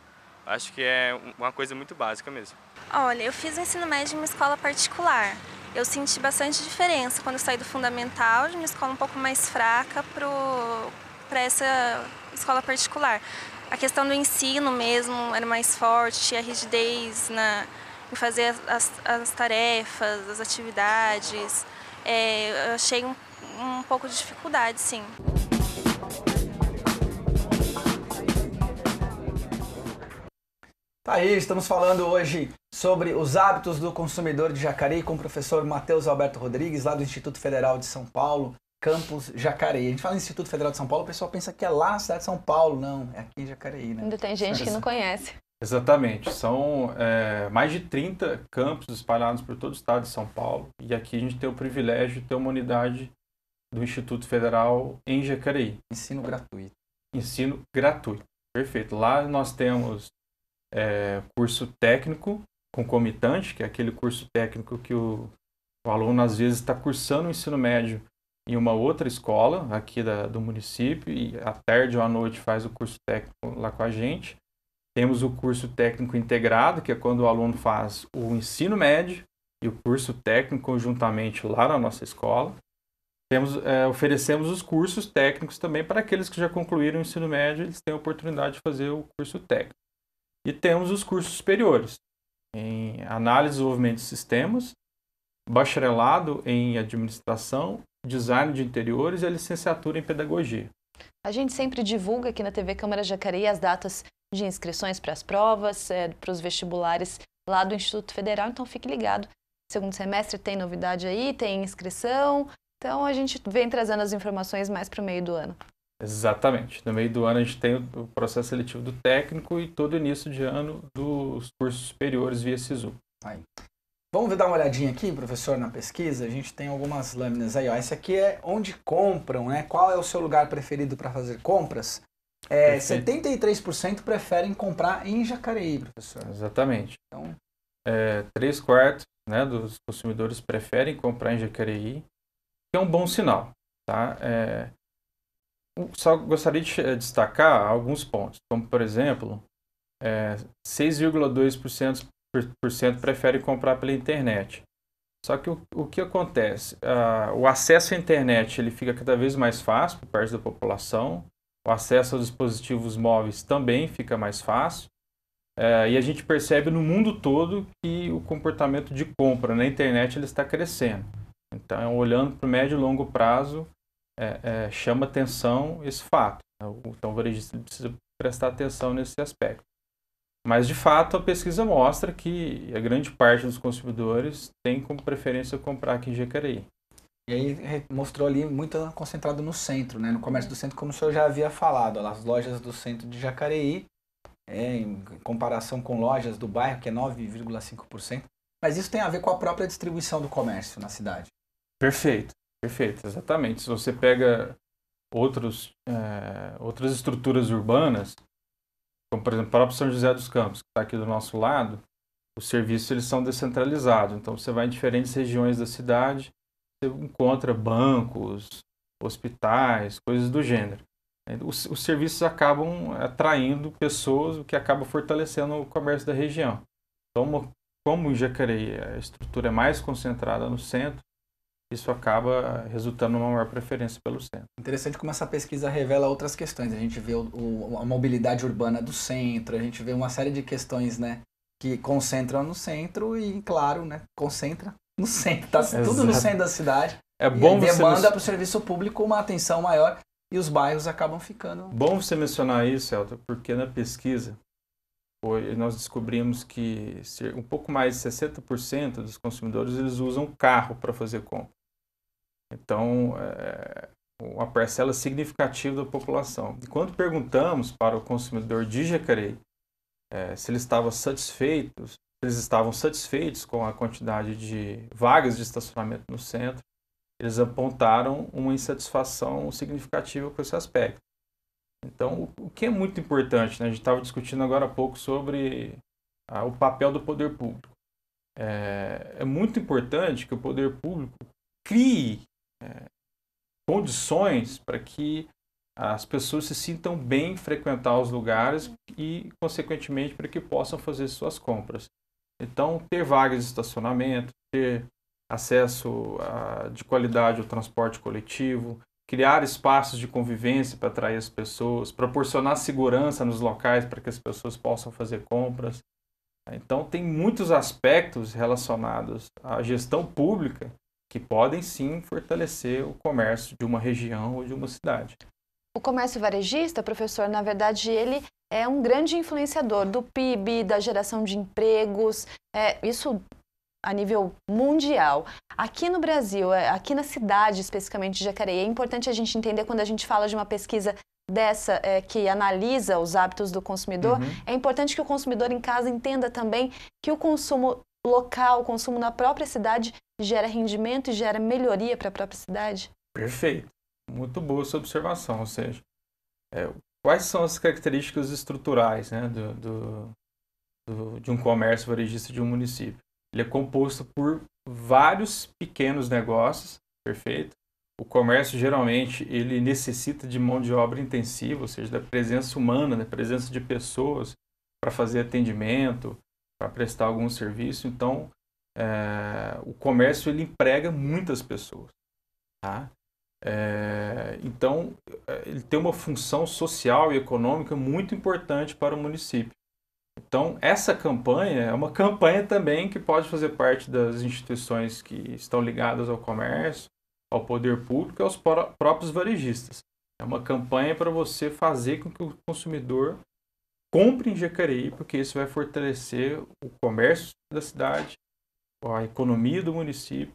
Acho que é uma coisa muito básica mesmo. Olha, eu fiz o ensino médio em uma escola particular eu senti bastante diferença quando eu saí do fundamental, de uma escola um pouco mais fraca, para essa escola particular. A questão do ensino mesmo era mais forte, tinha rigidez em fazer as tarefas, as atividades. Eu achei um pouco de dificuldade, sim. Tá aí, estamos falando hoje sobre os hábitos do consumidor de Jacareí com o professor Matheus Alberto Rodrigues, lá do Instituto Federal de São Paulo, campus Jacareí. A gente fala em Instituto Federal de São Paulo, o pessoal pensa que é lá na cidade de São Paulo. Não, é aqui em Jacareí, né? Ainda tem gente que não conhece. Exatamente. São mais de 30 campos espalhados por todo o estado de São Paulo. E aqui a gente tem o privilégio de ter uma unidade do Instituto Federal em Jacareí. Ensino gratuito. Ensino gratuito. Perfeito. Lá nós temos curso técnico concomitante, que é aquele curso técnico que o aluno às vezes está cursando o ensino médio em uma outra escola aqui do município e à tarde ou à noite faz o curso técnico lá com a gente. Temos o curso técnico integrado, que é quando o aluno faz o ensino médio e o curso técnico conjuntamente lá na nossa escola. Oferecemos os cursos técnicos também para aqueles que já concluíram o ensino médio, eles têm a oportunidade de fazer o curso técnico. E temos os cursos superiores, em análise e desenvolvimento de sistemas, bacharelado em administração, design de interiores e a licenciatura em pedagogia. A gente sempre divulga aqui na TV Câmara Jacareí as datas de inscrições para as provas, para os vestibulares lá do Instituto Federal, então fique ligado. Segundo semestre tem novidade aí, tem inscrição, então a gente vem trazendo as informações mais para o meio do ano. Exatamente. No meio do ano a gente tem o processo seletivo do técnico e todo início de ano dos cursos superiores via SISU. Aí. Vamos dar uma olhadinha aqui, professor, na pesquisa. A gente tem algumas lâminas aí. Ó. Esse aqui é onde compram, né? Qual é o seu lugar preferido para fazer compras? 73% preferem comprar em Jacareí, professor. Exatamente. Então, 3/4, né, dos consumidores preferem comprar em Jacareí, que é um bom sinal, tá? Só gostaria de destacar alguns pontos, como por exemplo, 6,2% preferem comprar pela internet. Só que o que acontece? O acesso à internet ele fica cada vez mais fácil por parte da população, o acesso aos dispositivos móveis também fica mais fácil, e a gente percebe no mundo todo que o comportamento de compra na internet ele está crescendo. Então, olhando para o médio e longo prazo, chama atenção esse fato. Então, o varejista precisa prestar atenção nesse aspecto. Mas, de fato, a pesquisa mostra que a grande parte dos consumidores tem como preferência comprar aqui em Jacareí. E aí mostrou ali muito concentrado no centro, né? No comércio do centro, como o senhor já havia falado. As lojas do centro de Jacareí, em comparação com lojas do bairro, que é 9,5%. Mas isso tem a ver com a própria distribuição do comércio na cidade. Perfeito, exatamente. Se você pega outras estruturas urbanas, como por exemplo o próprio São José dos Campos, que está aqui do nosso lado, os serviços eles são descentralizados. Então você vai em diferentes regiões da cidade, você encontra bancos, hospitais, coisas do gênero. Os serviços acabam atraindo pessoas, o que acaba fortalecendo o comércio da região. Então, como em Jacareí a estrutura é mais concentrada no centro, isso acaba resultando numa maior preferência pelo centro. Interessante como essa pesquisa revela outras questões. A gente vê a mobilidade urbana do centro, a gente vê uma série de questões, né, que concentram no centro e, claro, né, concentra no centro. Tá tudo no centro da cidade. É bom você demanda para o serviço público uma atenção maior e os bairros acabam ficando... Bom você mencionar isso, Elton, porque na pesquisa nós descobrimos que um pouco mais de 60% dos consumidores eles usam carro para fazer compra. Então, uma parcela significativa da população. E quando perguntamos para o consumidor de Jacareí se eles estavam satisfeitos com a quantidade de vagas de estacionamento no centro, eles apontaram uma insatisfação significativa com esse aspecto. Então, o que é muito importante, né? A gente estava discutindo agora há pouco sobre o papel do poder público. É muito importante que o poder público crie condições para que as pessoas se sintam bem em frequentar os lugares e, consequentemente, para que possam fazer suas compras. Então, ter vagas de estacionamento, ter acesso de qualidade ao transporte coletivo, criar espaços de convivência para atrair as pessoas, proporcionar segurança nos locais para que as pessoas possam fazer compras. Então, tem muitos aspectos relacionados à gestão pública que podem sim fortalecer o comércio de uma região ou de uma cidade. O comércio varejista, professor, na verdade, ele é um grande influenciador do PIB, da geração de empregos, isso a nível mundial. Aqui no Brasil, aqui na cidade especificamente de Jacareí, é importante a gente entender quando a gente fala de uma pesquisa dessa que analisa os hábitos do consumidor, é importante que o consumidor em casa entenda também que o consumo local, o consumo na própria cidade gera rendimento e gera melhoria para a própria cidade. Perfeito. Muito boa essa observação, ou seja, quais são as características estruturais, né, de um comércio varejista de um município? Ele é composto por vários pequenos negócios, perfeito? O comércio, geralmente, ele necessita de mão de obra intensiva, ou seja, da presença humana, da presença de pessoas para fazer atendimento, para prestar algum serviço. Então, o comércio, ele emprega muitas pessoas, tá? Então, ele tem uma função social e econômica muito importante para o município. Então, essa campanha é uma campanha também que pode fazer parte das instituições que estão ligadas ao comércio, ao poder público e aos próprios varejistas. É uma campanha para você fazer com que o consumidor compre em Jacareí, porque isso vai fortalecer o comércio da cidade, a economia do município,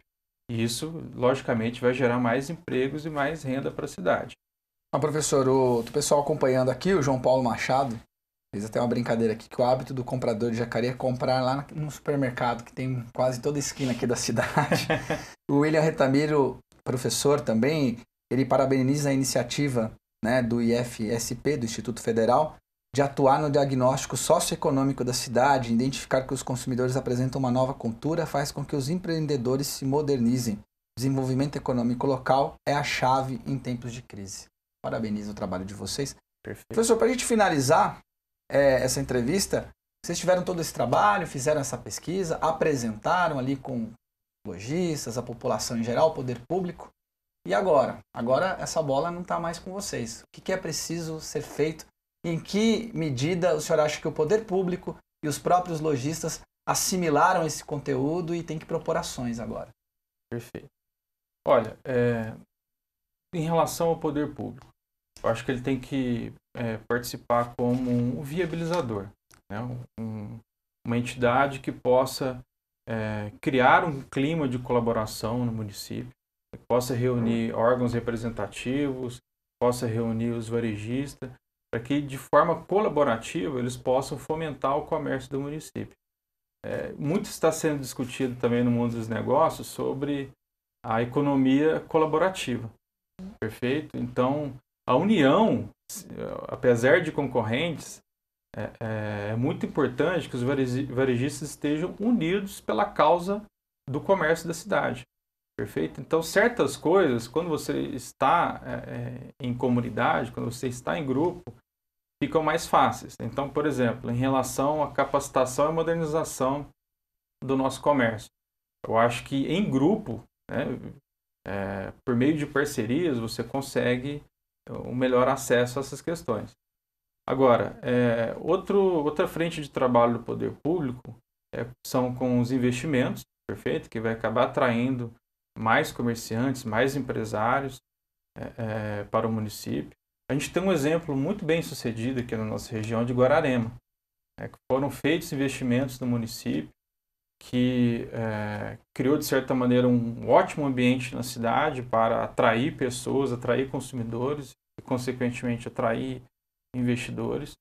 e isso, logicamente, vai gerar mais empregos e mais renda para a cidade. Professor, o pessoal acompanhando aqui, o João Paulo Machado, fez até uma brincadeira aqui, que o hábito do comprador de Jacareí é comprar lá no supermercado, que tem quase toda a esquina aqui da cidade. O William Retamiro, professor também, ele parabeniza a iniciativa, né, do IFSP, do Instituto Federal, de atuar no diagnóstico socioeconômico da cidade, identificar que os consumidores apresentam uma nova cultura, faz com que os empreendedores se modernizem. Desenvolvimento econômico local é a chave em tempos de crise. Parabenizo o trabalho de vocês. Perfeito. Professor, para a gente finalizar essa entrevista, vocês tiveram todo esse trabalho, fizeram essa pesquisa, apresentaram ali com lojistas, a população em geral, o poder público. E agora? Agora essa bola não está mais com vocês. O que é preciso ser feito? Em que medida o senhor acha que o poder público e os próprios lojistas assimilaram esse conteúdo e tem que propor ações agora? Perfeito. Olha, em relação ao poder público, eu acho que ele tem que participar como um viabilizador, né? Uma entidade que possa criar um clima de colaboração no município, que possa reunir órgãos representativos, possa reunir os varejistas, para que de forma colaborativa eles possam fomentar o comércio do município. Muito está sendo discutido também no mundo dos negócios sobre a economia colaborativa, perfeito? Então, a união, apesar de concorrentes, é muito importante que os varejistas estejam unidos pela causa do comércio da cidade, perfeito? Então, certas coisas, quando você está em comunidade, quando você está em grupo, ficam mais fáceis. Então, por exemplo, em relação à capacitação e modernização do nosso comércio, eu acho que em grupo, né, por meio de parcerias, você consegue um melhor acesso a essas questões. Agora, outra frente de trabalho do poder público são com os investimentos, perfeito? Que vai acabar atraindo mais comerciantes, mais empresários para o município. A gente tem um exemplo muito bem sucedido aqui na nossa região de Guararema, que foram feitos investimentos no município, que criou, de certa maneira, um ótimo ambiente na cidade para atrair pessoas, atrair consumidores e, consequentemente, atrair investidores.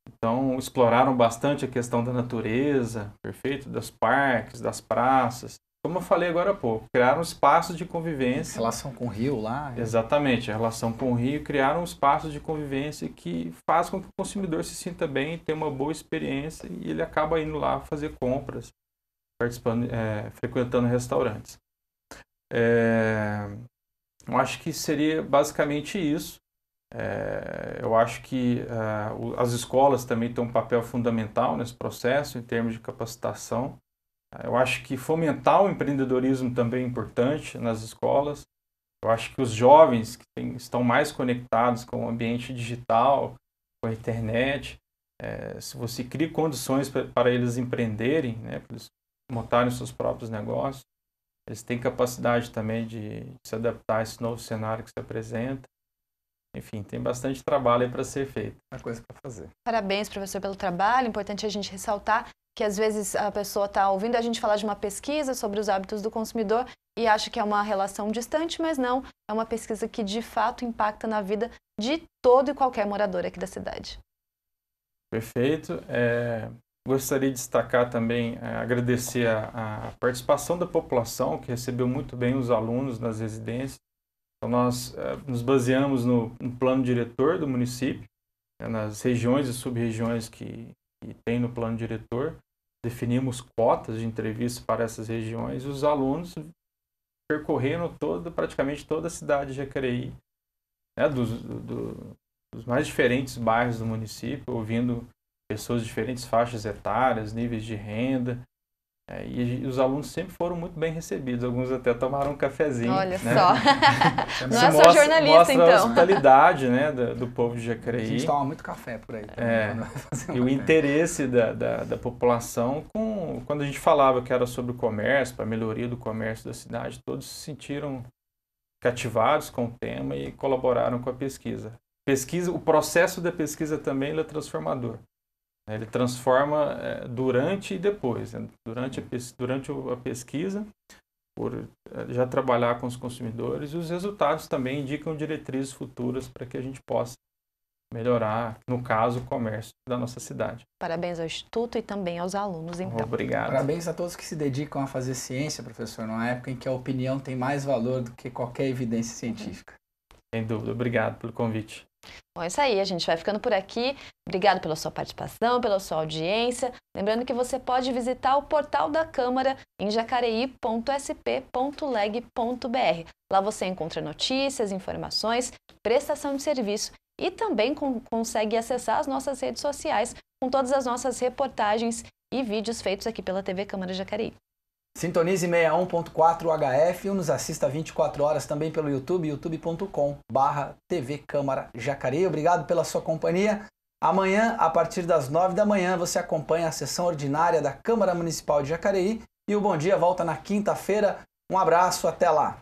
Então, exploraram bastante a questão da natureza, perfeito? Das parques, das praças. Como eu falei agora há pouco, criaram espaços de convivência. Relação com o rio lá. Exatamente, a relação com o rio, criaram espaços de convivência que faz com que o consumidor se sinta bem, tenha uma boa experiência e ele acaba indo lá fazer compras, participando, frequentando restaurantes. Eu acho que seria basicamente isso. Eu acho que as escolas também têm um papel fundamental nesse processo, em termos de capacitação. Eu acho que fomentar o empreendedorismo também é importante nas escolas. Eu acho que os jovens que estão mais conectados com o ambiente digital, com a internet, se você cria condições para eles empreenderem, né, para eles montarem seus próprios negócios, eles têm capacidade também de se adaptar a esse novo cenário que se apresenta. Enfim, tem bastante trabalho aí para ser feito. Uma coisa para fazer. Parabéns, professor, pelo trabalho. Importante a gente ressaltar que às vezes a pessoa está ouvindo a gente falar de uma pesquisa sobre os hábitos do consumidor e acha que é uma relação distante, mas não. É uma pesquisa que de fato impacta na vida de todo e qualquer morador aqui da cidade. Perfeito. Gostaria de destacar também, agradecer a participação da população, que recebeu muito bem os alunos nas residências. Então, nós nos baseamos no plano diretor do município, nas regiões e sub-regiões que tem no plano diretor. Definimos cotas de entrevista para essas regiões e os alunos percorreram praticamente toda a cidade de Jacareí, né, dos mais diferentes bairros do município, ouvindo pessoas de diferentes faixas etárias, níveis de renda. E os alunos sempre foram muito bem recebidos. Alguns até tomaram um cafezinho. Olha, né? Só. Não é só jornalista, mostra então. a hospitalidade, né, do povo de Jacareí. A gente toma muito café por aí. E o interesse da população, quando a gente falava que era sobre o comércio, para a melhoria do comércio da cidade, todos se sentiram cativados com o tema e colaboraram com a pesquisa. O processo da pesquisa também ele é transformador. Ele transforma durante e depois. Né? Durante a pesquisa, por já trabalhar com os consumidores, e os resultados também indicam diretrizes futuras para que a gente possa melhorar, no caso, o comércio da nossa cidade. Parabéns ao Instituto e também aos alunos, então. Obrigado. Parabéns a todos que se dedicam a fazer ciência, professor, numa época em que a opinião tem mais valor do que qualquer evidência científica. Sem dúvida. Obrigado pelo convite. Bom, é isso aí, a gente vai ficando por aqui. Obrigado pela sua participação, pela sua audiência. Lembrando que você pode visitar o portal da Câmara em jacareí.sp.leg.br. Lá você encontra notícias, informações, prestação de serviço e também consegue acessar as nossas redes sociais com todas as nossas reportagens e vídeos feitos aqui pela TV Câmara Jacareí. Sintonize 61.4 HF e nos assista 24 horas também pelo YouTube, youtube.com/TV Câmara Jacareí. Obrigado pela sua companhia. Amanhã, a partir das 9 da manhã, você acompanha a sessão ordinária da Câmara Municipal de Jacareí e o Bom Dia volta na quinta-feira. Um abraço, até lá!